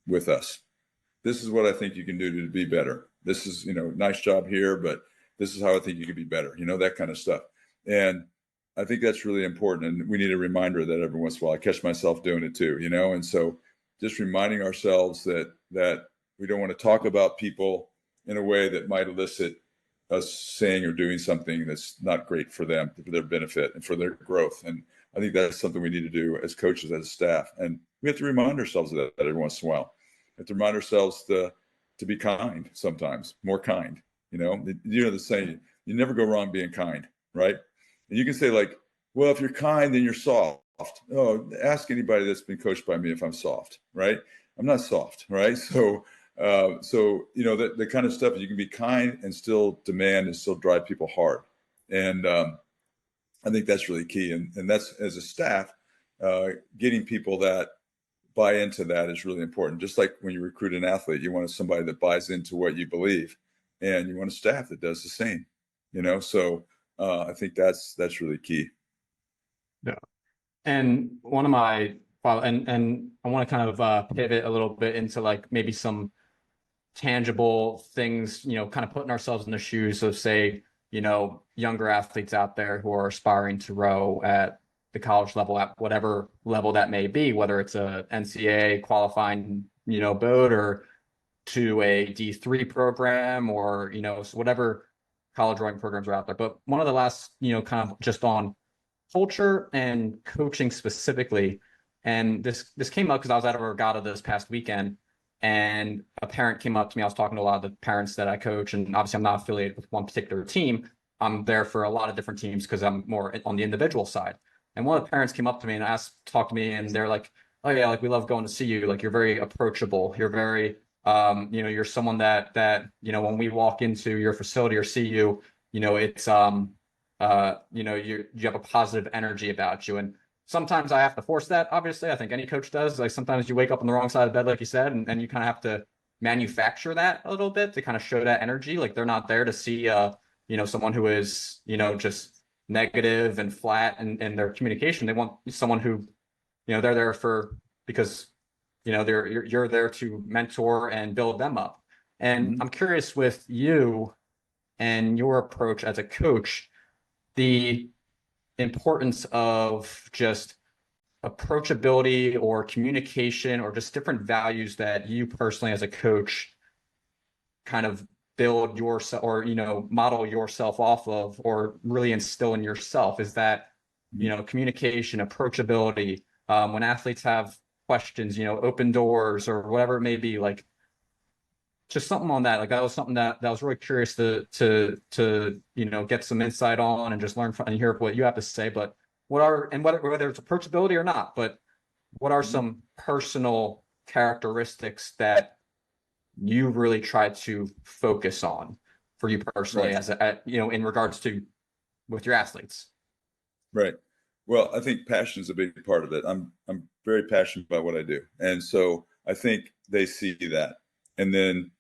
with us. This is what I think you can do to be better. This is, nice job here, but this is how I think you could be better, that kind of stuff. And I think that's really important. And we need a reminder of that every once in a while. I catch myself doing it too, And so just reminding ourselves that we don't want to talk about people in a way that might elicit us saying or doing something that's not great for them, for their benefit and for their growth. And I think that's something we need to do as coaches, as staff. And we have to remind ourselves of that every once in a while. We have to remind ourselves to be kind sometimes, more kind. The saying, you never go wrong being kind, right? And you can say like, well, if you're kind, then you're soft. Oh, ask anybody that's been coached by me if I'm soft, right? I'm not soft, right? So the kind of stuff, you can be kind and still demand and still drive people hard. And I think that's really key. And that's, as a staff, getting people that buy into that is really important. Just like when you recruit an athlete, you want somebody that buys into what you believe, and you want a staff that does the same. So I think that's really key. Yeah. And one of my, and I want to kind of pivot a little bit into like maybe some tangible things, kind of putting ourselves in the shoes of, say, younger athletes out there who are aspiring to row at the college level, at whatever level that may be, whether it's a NCAA qualifying, boat, or to a D3 program, or, whatever college rowing programs are out there. But one of the last, kind of just on culture and coaching specifically, and this came up because I was at a regatta this past weekend, and a parent came up to me. I was talking to a lot of the parents that I coach, and obviously I'm not affiliated with one particular team. I'm there for a lot of different teams because I'm more on the individual side. And one of the parents came up to me and talked to me, and they're like, "Oh yeah, like we love going to see you. Like you're very approachable. You're very, you're someone that when we walk into your facility or see you, it's you have a positive energy about you." And sometimes I have to force that. Obviously, I think any coach does. Like sometimes you wake up on the wrong side of bed, like you said, and you kind of have to manufacture that a little bit to kind of show that energy. Like they're not there to see, someone who is, just negative and flat in their communication. They want someone who, they're there because, you're there to mentor and build them up. And I'm curious with you and your approach as a coach, the importance of just approachability or communication or just different values that you personally as a coach kind of build yourself or model yourself off of, or really instill in yourself. Is that communication, approachability, when athletes have questions, open doors or whatever it may be, like just something on that. Like that was something that I was really curious to get some insight on and just learn from and hear what you have to say. But whether it's approachability or not, but what are some personal characteristics that you really try to focus on for you personally, right, in regards to with your athletes? Right. Well, I think passion is a big part of it. I'm very passionate about what I do, and so I think they see that. And then,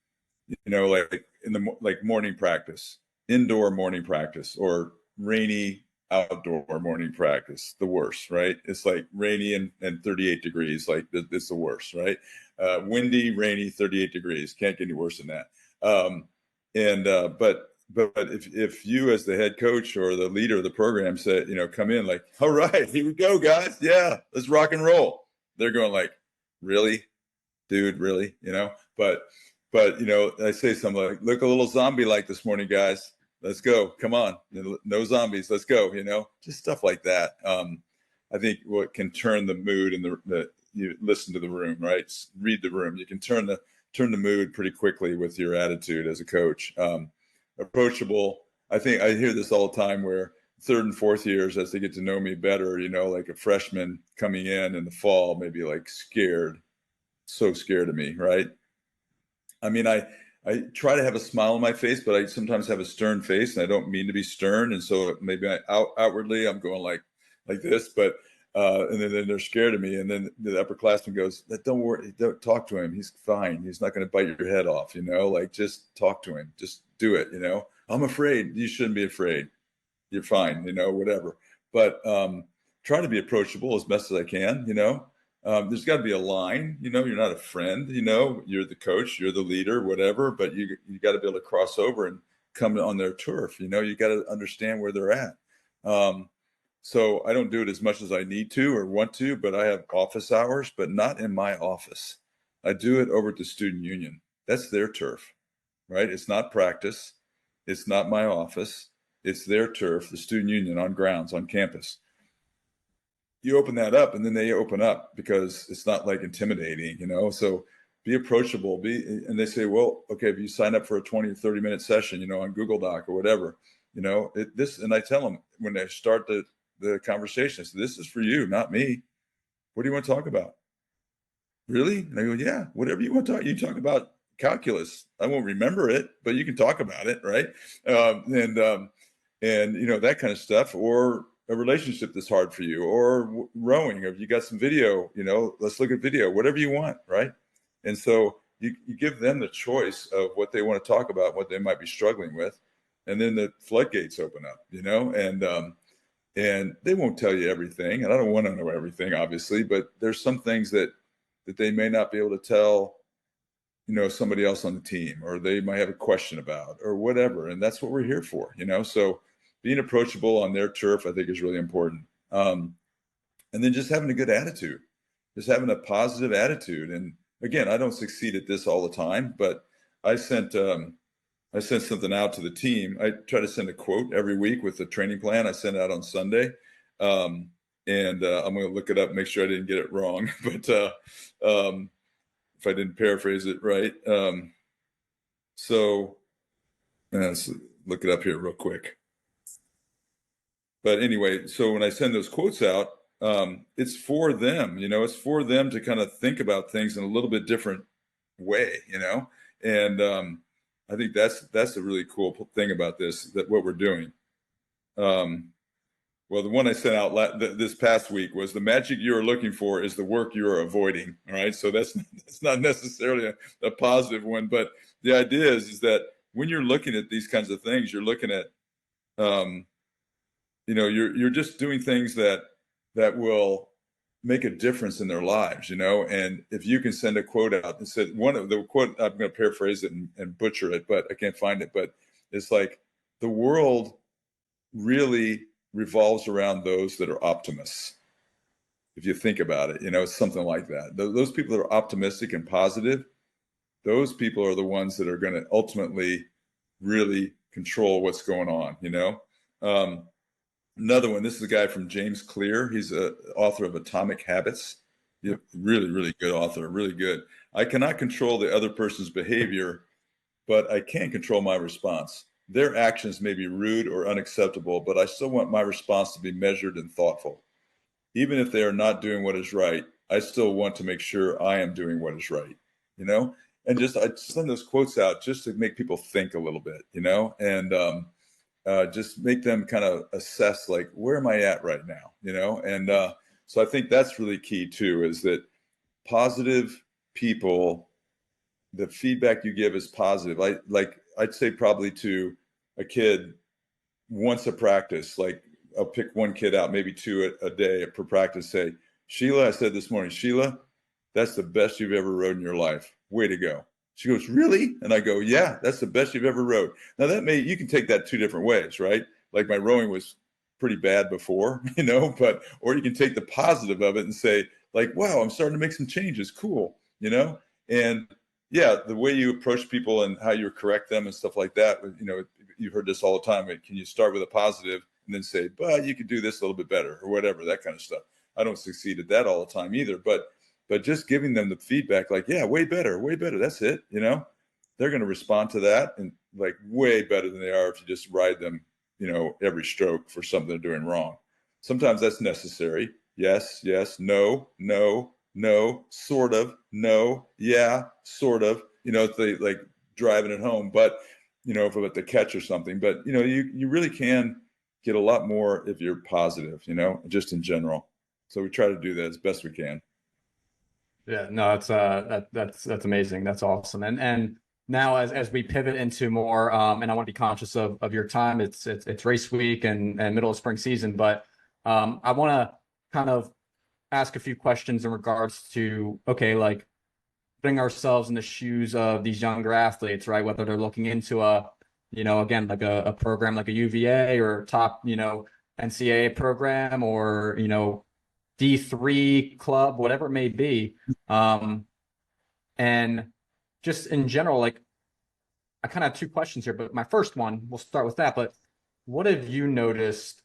like in the morning practice, indoor morning practice, or rainy outdoor morning practice, the worst, right? It's like rainy and 38 degrees, like it's the worst, right? Windy, rainy, 38 degrees. Can't get any worse than that. But if you as the head coach or the leader of the program said, come in like, all right, here we go, guys. Yeah, let's rock and roll. They're going like, really, dude, really, but I say something like, look a little zombie like this morning, guys. Let's go. Come on. No zombies. Let's go. Just stuff like that. I think what can turn the mood and you listen to the room, right? Read the room. You can turn the mood pretty quickly with your attitude as a coach. Approachable. I think I hear this all the time where third and fourth years, as they get to know me better, like a freshman coming in the fall, maybe like so scared of me, right? I mean, I try to have a smile on my face, but I sometimes have a stern face, and I don't mean to be stern. And so maybe outwardly I'm going like this, but and then they're scared of me. And then the upperclassman goes, "Don't worry, don't talk to him. He's fine. He's not going to bite your head off. Like just talk to him. Just do it. I'm afraid. You shouldn't be afraid. You're fine. Whatever. But try to be approachable as best as I can. There's got to be a line. You're not a friend. You're the coach. You're the leader. Whatever. But you got to be able to cross over and come on their turf. You got to understand where they're at. So I don't do it as much as I need to or want to, but I have office hours, but not in my office. I do it over at the student union. That's their turf, right? It's not practice. It's not my office. It's their turf, the student union on grounds, on campus. you open that up, and then they open up because it's not like intimidating, so be approachable, and they say, well, okay, if you sign up for a 20 or 30-minute session, on Google Doc or whatever, and I tell them when they start the conversation, so this is for you, not me. What do you want to talk about? Really? And I go, yeah, whatever you want to talk. You talk about calculus. I won't remember it, but you can talk about it, right? And that kind of stuff, or a relationship that's hard for you, or rowing, or you got some video, let's look at video, whatever you want, right? And so you give them the choice of what they want to talk about, what they might be struggling with, and then the floodgates open up, and they won't tell you everything, and I don't want to know everything, obviously, but there's some things that they may not be able to tell, somebody else on the team, or they might have a question about, or whatever. And that's what we're here for, so being approachable on their turf, I think, is really important. And then just having a good attitude, just having a positive attitude. And again, I don't succeed at this all the time, but I sent something out to the team. I try to send a quote every week with the training plan. I send it out on Sunday. And I'm going to look it up, make sure I didn't get it wrong. But if I didn't paraphrase it right. So let's look it up here real quick. But anyway, so when I send those quotes out, it's for them, it's for them to kind of think about things in a little bit different way, and I think that's a really cool thing about this, that what we're doing. Well, the one I sent out this past week was, the magic you are looking for is the work you are avoiding. All right. So that's not necessarily a positive one, but the idea is that when you're looking at these kinds of things, you're looking at, you're just doing things that will make a difference in their lives, and if you can send a quote out and said, one of the quote, I'm going to paraphrase it and butcher it, but I can't find it, but it's like, the world really revolves around those that are optimists. If you think about it, it's something like that. Those people that are optimistic and positive, those people are the ones that are going to ultimately really control what's going on, Another one, this is a guy from James Clear. He's an author of Atomic Habits. Really, really good author, really good. I cannot control the other person's behavior, but I can control my response. Their actions may be rude or unacceptable, but I still want my response to be measured and thoughtful. Even if they are not doing what is right, I still want to make sure I am doing what is right, And I send those quotes out just to make people think a little bit, and just make them kind of assess, like, where am I at right now, And so I think that's really key too, is that positive people, the feedback you give is positive. I'd say probably to a kid once a practice, like I'll pick one kid out, maybe two a day per practice, say, Sheila, I said this morning, Sheila, that's the best you've ever rode in your life. Way to go. She goes, really? And I go, yeah, that's the best you've ever rode. Now you can take that two different ways, right? Like, my rowing was pretty bad before, or you can take the positive of it and say, like, wow, I'm starting to make some changes. Cool. And yeah, the way you approach people and how you correct them and stuff like that, you've heard this all the time. Can you start with a positive and then say, but you could do this a little bit better, or whatever, that kind of stuff. I don't succeed at that all the time either, but just giving them the feedback, like, yeah, way better. That's it. They're going to respond to that, and like way better than they are if you just ride them, every stroke for something they're doing wrong. Sometimes that's necessary. Yes, no, sort of, no, yeah, sort of, if they like driving it home, but, if about the catch or something, but, you really can get a lot more if you're positive, just in general. So we try to do that as best we can. Yeah, no, that's amazing. That's awesome. And now as we pivot into more, and I want to be conscious of your time. It's race week and middle of spring season, but I want to kind of ask a few questions in regards to, okay, like, putting ourselves in the shoes of these younger athletes, right? Whether they're looking into again, like a program like a UVA or top, NCAA program, or, D3 club, whatever it may be. And just in general, like, I kind of have two questions here, but my first one, we'll start with that. But what have you noticed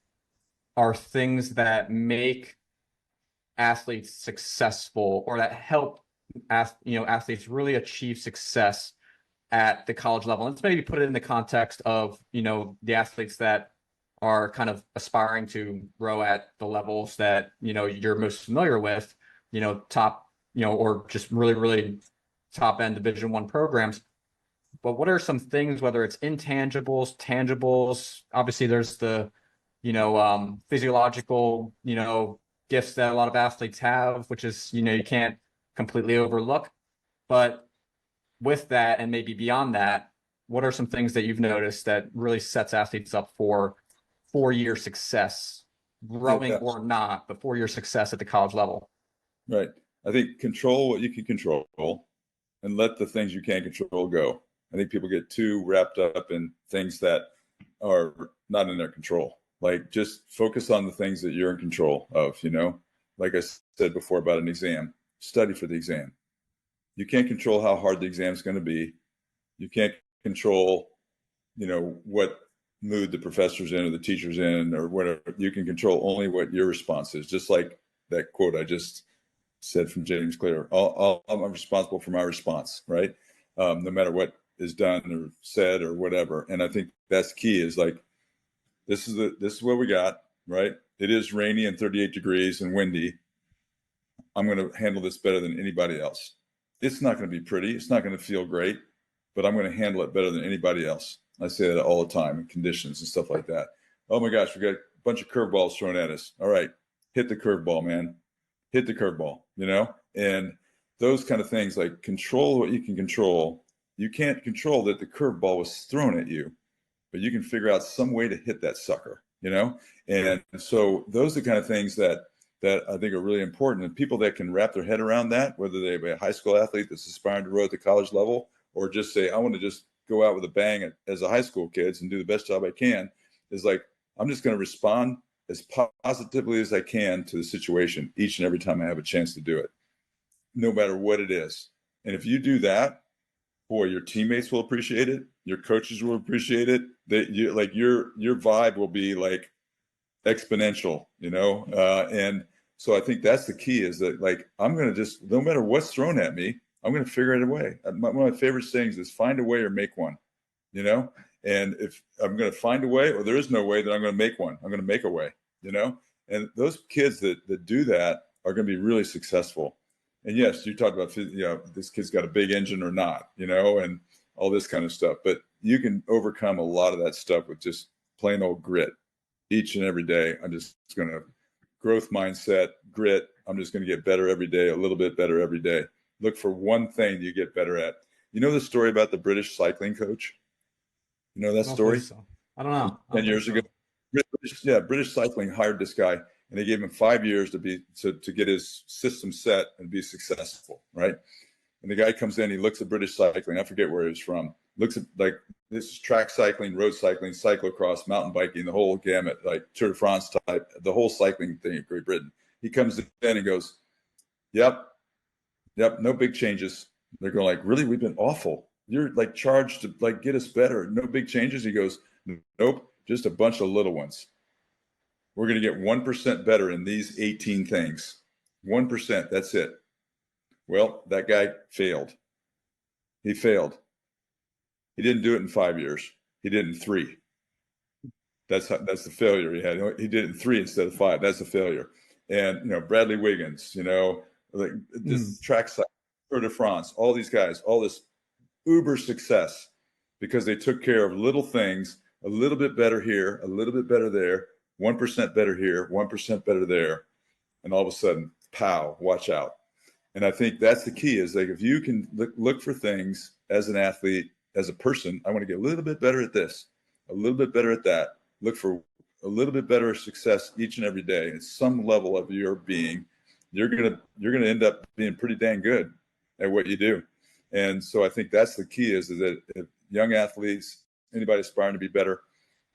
are things that make athletes successful, or that help athletes really achieve success at the college level? Let's maybe put it in the context of, the athletes that are kind of aspiring to grow at the levels that, you're most familiar with, top, or just really, really top end Division I programs. But what are some things, whether it's intangibles, tangibles? Obviously, there's the, physiological, gifts that a lot of athletes have, which is, you can't completely overlook. But with that, and maybe beyond that, what are some things that you've noticed that really sets athletes up for 4-year success, growing or not, but 4-year success at the college level? Right. I think control what you can control and let the things you can't control go. I think people get too wrapped up in things that are not in their control. Like, just focus on the things that you're in control of, like I said before about an exam, study for the exam. You can't control how hard the exam is going to be. You can't control, what mood the professor's in or the teacher's in or whatever. You can control only what your response is. Just like that quote I just said from James Clear, I'm responsible for my response, right? No matter what is done or said or whatever. And I think that's key, is like, this is what we got, right? It is rainy and 38 degrees and windy. I'm going to handle this better than anybody else. It's not going to be pretty. It's not going to feel great, but I'm going to handle it better than anybody else. I say that all the time in conditions and stuff like that. Oh my gosh, we got a bunch of curveballs thrown at us. All right, hit the curveball, man. Hit the curveball, and those kind of things, like, control what you can control. You can't control that the curveball was thrown at you, but you can figure out some way to hit that sucker, And so those are the kind of things that I think are really important. And people that can wrap their head around that, whether they be a high school athlete that's aspiring to row at the college level, or just say, I want to just go out with a bang as a high school kids and do the best job I can, is like, I'm just going to respond as positively as I can to the situation each and every time I have a chance to do it, no matter what it is. And if you do that, boy, your teammates will appreciate it. Your coaches will appreciate it. Your vibe will be like exponential, and so I think that's the key, is that, like, I'm going to just, no matter what's thrown at me, I'm going to figure it a way. One of my favorite sayings is find a way or make one, and if I'm going to find a way, or there is no way, then I'm going to make one. I'm going to make a way, and those kids that do that are going to be really successful. And yes, you talked about, this kid's got a big engine or not, and all this kind of stuff, but you can overcome a lot of that stuff with just plain old grit. Each and every day, I'm just going to growth mindset, grit. I'm just going to get better every day, a little bit better every day. Look for one thing you get better at. You know the story about the British cycling coach? You know that story? So. I don't know. 10 years ago. British cycling hired this guy, and they gave him 5 years to get his system set and be successful, right? And the guy comes in, he looks at British cycling. I forget where he was from. Looks at, like, this is track cycling, road cycling, cyclocross, mountain biking, the whole gamut, like Tour de France type, the whole cycling thing in Great Britain. He comes in and goes, yep, no big changes. They're going like, really? We've been awful. You're like charged to like get us better. No big changes. He goes, nope, just a bunch of little ones. We're going to get 1% better in these 18 things. 1%, that's it. Well, that guy failed. He failed. He didn't do it in 5 years. He did it in 3. That's the failure he had. He did it in 3 instead of 5. That's a failure. And, Bradley Wiggins, like this track cycle, Tour de France, all these guys, all this uber success because they took care of little things, a little bit better here, a little bit better there, 1% better here, 1% better there. And all of a sudden, pow, watch out. And I think that's the key, is like, if you can look for things as an athlete, as a person, I want to get a little bit better at this, a little bit better at that. Look for a little bit better success each and every day at some level of your being. You're gonna end up being pretty dang good at what you do. And so I think that's the key, is that if young athletes, anybody aspiring to be better,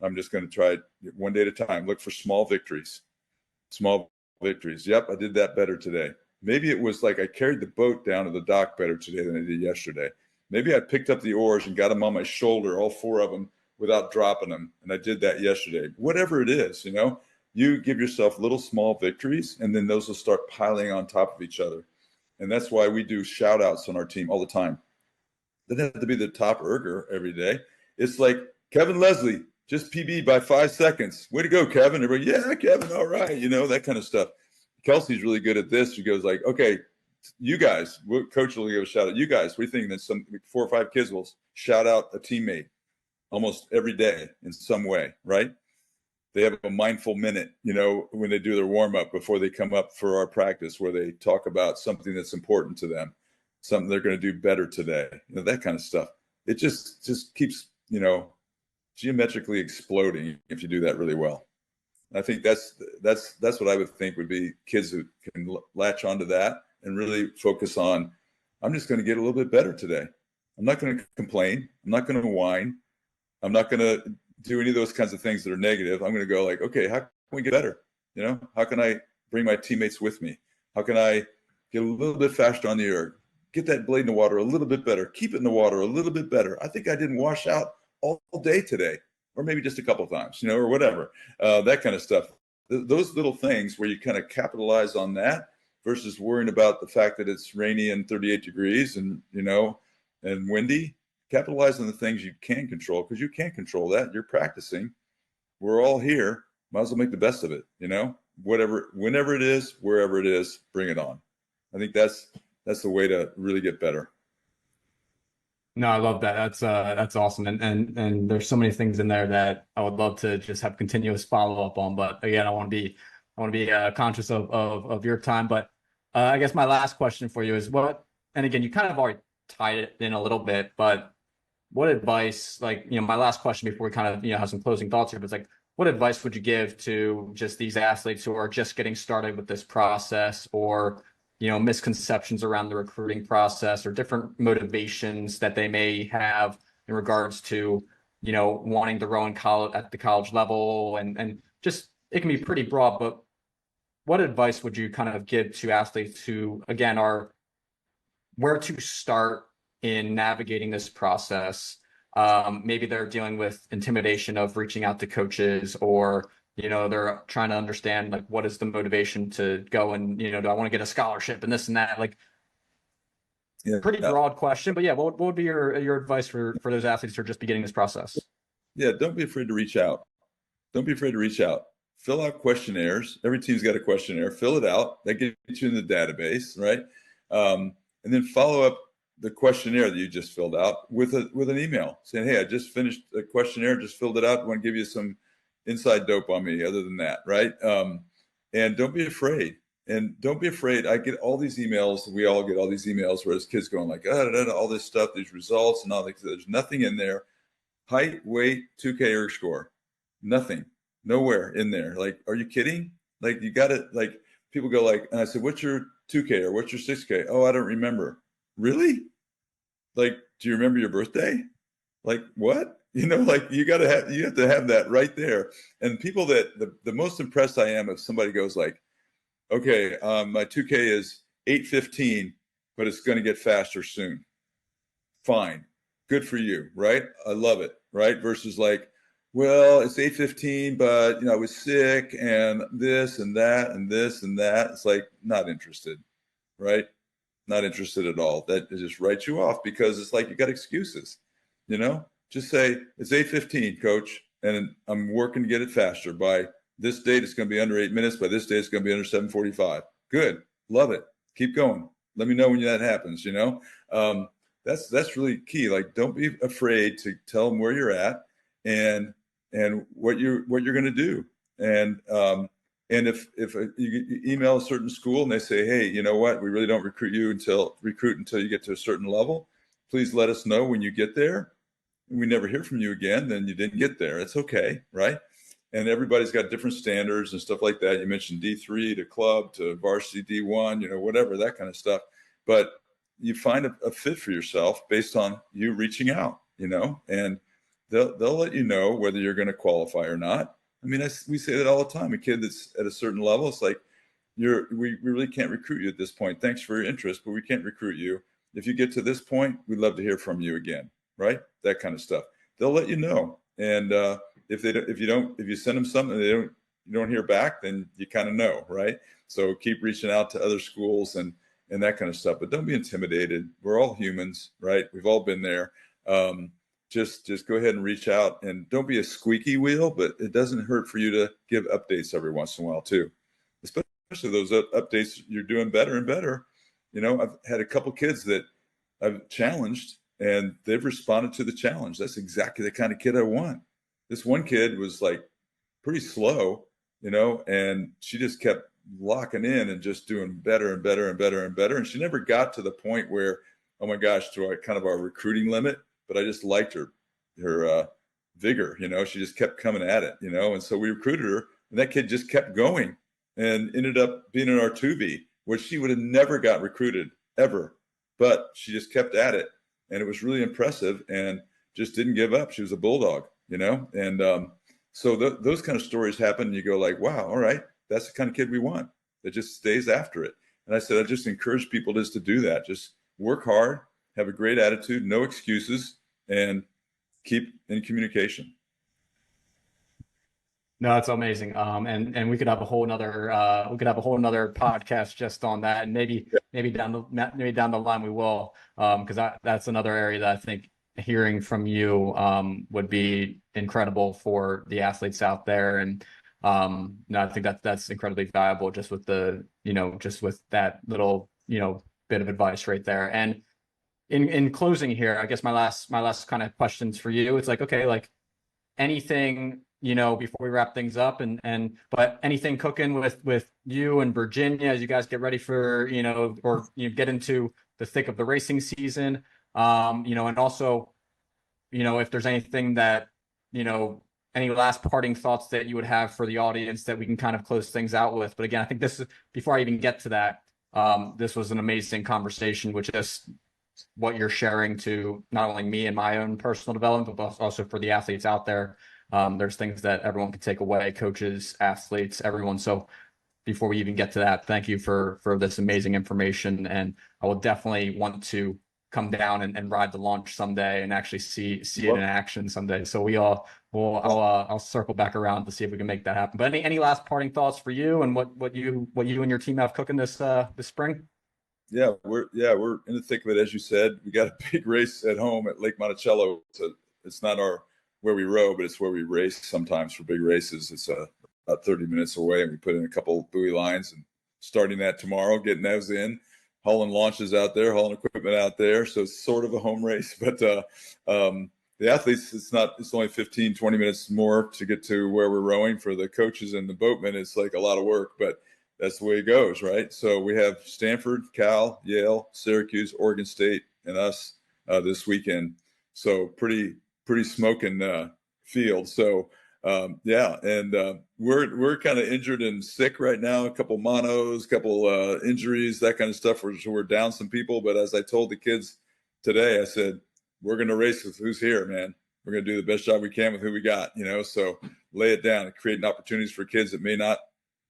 I'm just going to try it one day at a time. Look for small victories. Small victories. Yep, I did that better today. Maybe it was like I carried the boat down to the dock better today than I did yesterday. Maybe I picked up the oars and got them on my shoulder, all 4 of them, without dropping them. And I did that yesterday. Whatever it is, you give yourself little small victories, and then those will start piling on top of each other. And that's why we do shout outs on our team all the time. It doesn't have to be the top erger every day. It's like, Kevin Leslie, just PB by 5 seconds. Way to go, Kevin. Everybody, yeah, Kevin, all right. You know, that kind of stuff. Kelsey's really good at this. She goes like, okay, you guys, coach will give a shout out. You guys, we think that some 4 or 5 kids will shout out a teammate almost every day in some way, right? They have a mindful minute, you know, when they do their warm up before they come up for our practice, where they talk about something that's important to them, something they're going to do better today, you know, that kind of stuff. It just keeps, you know, geometrically exploding if you do that really well. I think that's what I would think would be kids who can latch onto that and really focus on, I'm just going to get a little bit better today. I'm not going to complain. I'm not going to whine. I'm not going to do any of those kinds of things that are negative. I'm going to go like, okay, how can we get better? You know, how can I bring my teammates with me? How can I get a little bit faster on the erg? Get that blade in the water a little bit better. Keep it in the water a little bit better. I think I didn't wash out all day today, or maybe just a couple of times, you know, or whatever, that kind of stuff. Those little things where you kind of capitalize on that versus worrying about the fact that it's rainy and 38 degrees and, you know, and windy. Capitalize on the things you can control, because you can't control that. You're practicing. We're all here. Might as well make the best of it, you know, whatever, whenever it is, wherever it is, bring it on. I think that's the way to really get better. No, I love that. That's awesome. And there's so many things in there that I would love to just have continuous follow up on. But again, I want to be conscious of your time. But I guess my last question for you is and again, you kind of already tied it in a little bit, but what advice, like, you know, my last question before we kind of, you know, have some closing thoughts here, but it's like, what advice would you give to just these athletes who are just getting started with this process, or, you know, misconceptions around the recruiting process, or different motivations that they may have in regards to, you know, wanting to row in college at the college level, and just, it can be pretty broad, but what advice would you kind of give to athletes who, again, are where to start in navigating this process? Maybe they're dealing with intimidation of reaching out to coaches, or, you know, they're trying to understand, like, what is the motivation to go and, you know, do I want to get a scholarship and this and that? Like, yeah, pretty broad question, but yeah, what would be your advice for those athletes who are just beginning this process? Yeah, don't be afraid to reach out. Don't be afraid to reach out. Fill out questionnaires. Every team's got a questionnaire. Fill it out. That gets you in the database, right? And then follow up the questionnaire that you just filled out with an email saying, hey, I just finished the questionnaire, just filled it out. I want to give you some inside dope on me other than that, right? And don't be afraid. And don't be afraid. I get all these emails. We all get all these emails where there's kids going like, all this stuff, these results and all that. There's nothing in there. Height, weight, 2K erg score. Nothing. Nowhere in there. Like, are you kidding? Like, you got it. Like, people go like, and I said, what's your 2K or what's your 6K? Oh, I don't remember. Really? Like, do you remember your birthday? Like, what? You know, like, you have to have that right there. And people that the most impressed I am if somebody goes like, okay, my 2K is 8:15, but it's going to get faster soon. Fine. Good for you, right? I love it, right? Versus like, well, it's 8:15, but, you know, I was sick and this and that and this and that. It's like, not interested, right? Not interested at all. That just writes you off, because it's like you got excuses, you know? Just say, it's 8:15, coach, and I'm working to get it faster. By this date, it's going to be under 8 minutes. By this date, it's going to be under 7:45. Good. Love it. Keep going. Let me know when that happens, you know? That's really key. Like, don't be afraid to tell them where you're at and what you're going to do. And if you email a certain school and they say, hey, you know what, we really don't recruit until you get to a certain level, please let us know when you get there. And we never hear from you again, then you didn't get there. It's okay, right? And everybody's got different standards and stuff like that. You mentioned D3 to club to varsity D1, you know, whatever, that kind of stuff. But you find a fit for yourself based on you reaching out, you know, and they'll let you know whether you're going to qualify or not. I mean, we say that all the time. A kid that's at a certain level, it's like, we really can't recruit you at this point. Thanks for your interest, but we can't recruit you. If you get to this point, we'd love to hear from you again, right? That kind of stuff. They'll let you know. And if you send them something, they don't you don't hear back, then you kind of know, right? So keep reaching out to other schools and that kind of stuff, but don't be intimidated. We're all humans, right? We've all been there. Just go ahead and reach out, and don't be a squeaky wheel, but it doesn't hurt for you to give updates every once in a while too, especially those updates. You're doing better and better. I've had a couple kids that I've challenged, and they've responded to the challenge. That's exactly the kind of kid I want. This one kid was like pretty slow, and she just kept locking in and just doing better and better and better and better. And she never got to the point where, oh my gosh, to our recruiting limit, but I just liked her vigor, she just kept coming at it, and so we recruited her, and that kid just kept going and ended up being in our 2B, which she would have never got recruited ever, but she just kept at it. And it was really impressive and just didn't give up. She was a bulldog, and so those kind of stories happen, and you go like, wow, all right, that's the kind of kid we want that just stays after it. And I said, I just encourage people just to do that. Just work hard, have a great attitude, no excuses, and keep in communication. No, that's amazing. And we could have a whole nother podcast just on that, and maybe down the line we will, because that's another area that I think hearing from you would be incredible for the athletes out there. And I think that's incredibly valuable, just with just with that little bit of advice right there. And in closing here, I guess my last kind of questions for you, it's like, okay, like anything before we wrap things up, but anything cooking with you and Virginia as you guys get ready for or you get into the thick of the racing season, and also if there's anything that any last parting thoughts that you would have for the audience that we can kind of close things out with. But again, I think this is, before I even get to that, this was an amazing conversation, which is what you're sharing to not only me and my own personal development, but also for the athletes out there. There's things that everyone can take away, coaches, athletes, everyone. So before we even get to that, thank you for this amazing information. And I will definitely want to come down and ride the launch someday and actually see it in action someday. So I'll circle back around to see if we can make that happen. But any last parting thoughts for you and what you and your team have cooking this spring? Yeah, we're in the thick of it. As you said, we got a big race at home at Lake Monticello. It's not where we row, but it's where we race sometimes for big races. It's about 30 minutes away, and we put in a couple buoy lines and starting that tomorrow, getting those in, hauling launches out there, hauling equipment out there. So it's sort of a home race, but the athletes, it's only 15, 20 minutes more to get to where we're rowing. For the coaches and the boatmen, it's like a lot of work, but that's the way it goes, right? So we have Stanford, Cal, Yale, Syracuse, Oregon State, and us this weekend. So pretty smoking field. So we're kind of injured and sick right now. A couple monos, couple injuries, that kind of stuff. We're down some people. But as I told the kids today, I said, we're going to race with who's here, man. We're going to do the best job we can with who we got, So lay it down and creating opportunities for kids that may not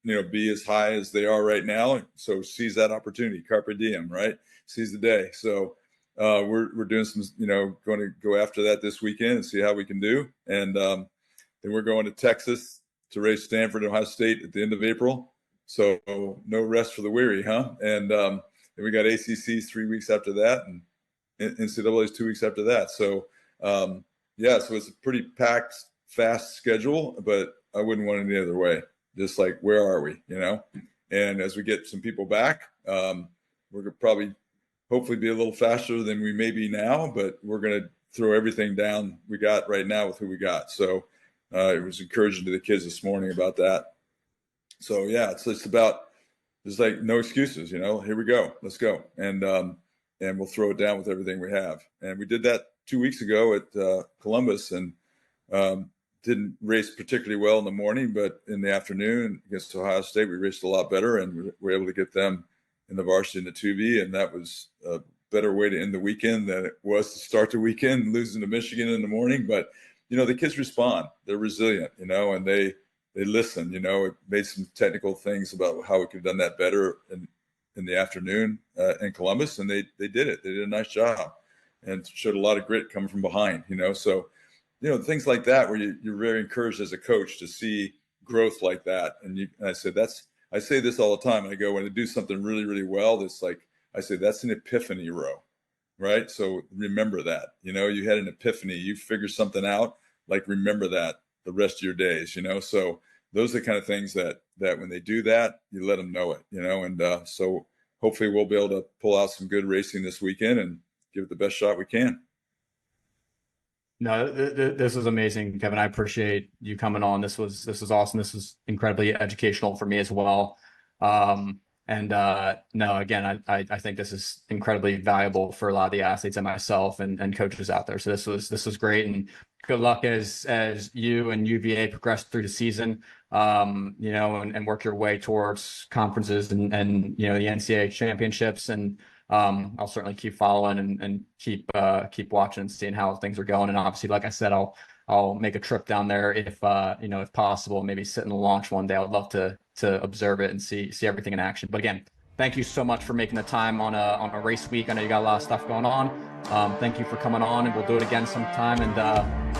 be as high as they are right now. So seize that opportunity, carpe diem, right? Seize the day. So we're doing some, going to go after that this weekend and see how we can do. And then we're going to Texas to race Stanford and Ohio State at the end of April. So no rest for the weary, huh? And then we got ACCs 3 weeks after that, and NCAA's 2 weeks after that. So so it's a pretty packed, fast schedule, but I wouldn't want it any other way. Just like, where are we, And as we get some people back, we're going to probably hopefully be a little faster than we may be now, but we're going to throw everything down we got right now with who we got. So it was encouraging to the kids this morning about that. So it's about, there's like no excuses, here we go, let's go. And we'll throw it down with everything we have. And we did that 2 weeks ago at Columbus, and didn't race particularly well in the morning, but in the afternoon against Ohio State, we raced a lot better, and we were able to get them in the varsity in the 2B, and that was a better way to end the weekend than it was to start the weekend, losing to Michigan in the morning. But the kids respond; they're resilient, and they listen. It made some technical things about how we could have done that better in the afternoon in Columbus, and they did it. They did a nice job and showed a lot of grit coming from behind. So things like that, where you're very encouraged as a coach to see growth like that. And I said, I say this all the time. I go, when they do something really, really well, that's like, I say, that's an epiphany row, right? So remember that, you had an epiphany, you figured something out, like, remember that the rest of your days, so those are the kind of things that when they do that, you let them know it, and so hopefully we'll be able to pull out some good racing this weekend and give it the best shot we can. No, this was amazing, Kevin. I appreciate you coming on. This was awesome. This was incredibly educational for me as well. No, again, I think this is incredibly valuable for a lot of the athletes and myself and coaches out there. So this was great, and good luck as you and UVA progress through the season, and work your way towards conferences and the NCAA championships. And I'll certainly keep following and keep watching and seeing how things are going. And obviously, like I said, I'll make a trip down there if possible, maybe sit in the launch one day. I would love to observe it and see everything in action. But again, thank you so much for making the time on a race week. I know you got a lot of stuff going on. Thank you for coming on, and we'll do it again sometime. And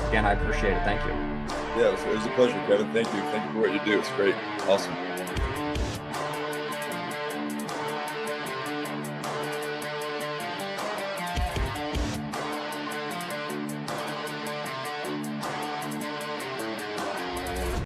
again, I appreciate it. Thank you. Yeah, it was a pleasure, Kevin. Thank you for what you do. It's great. Awesome.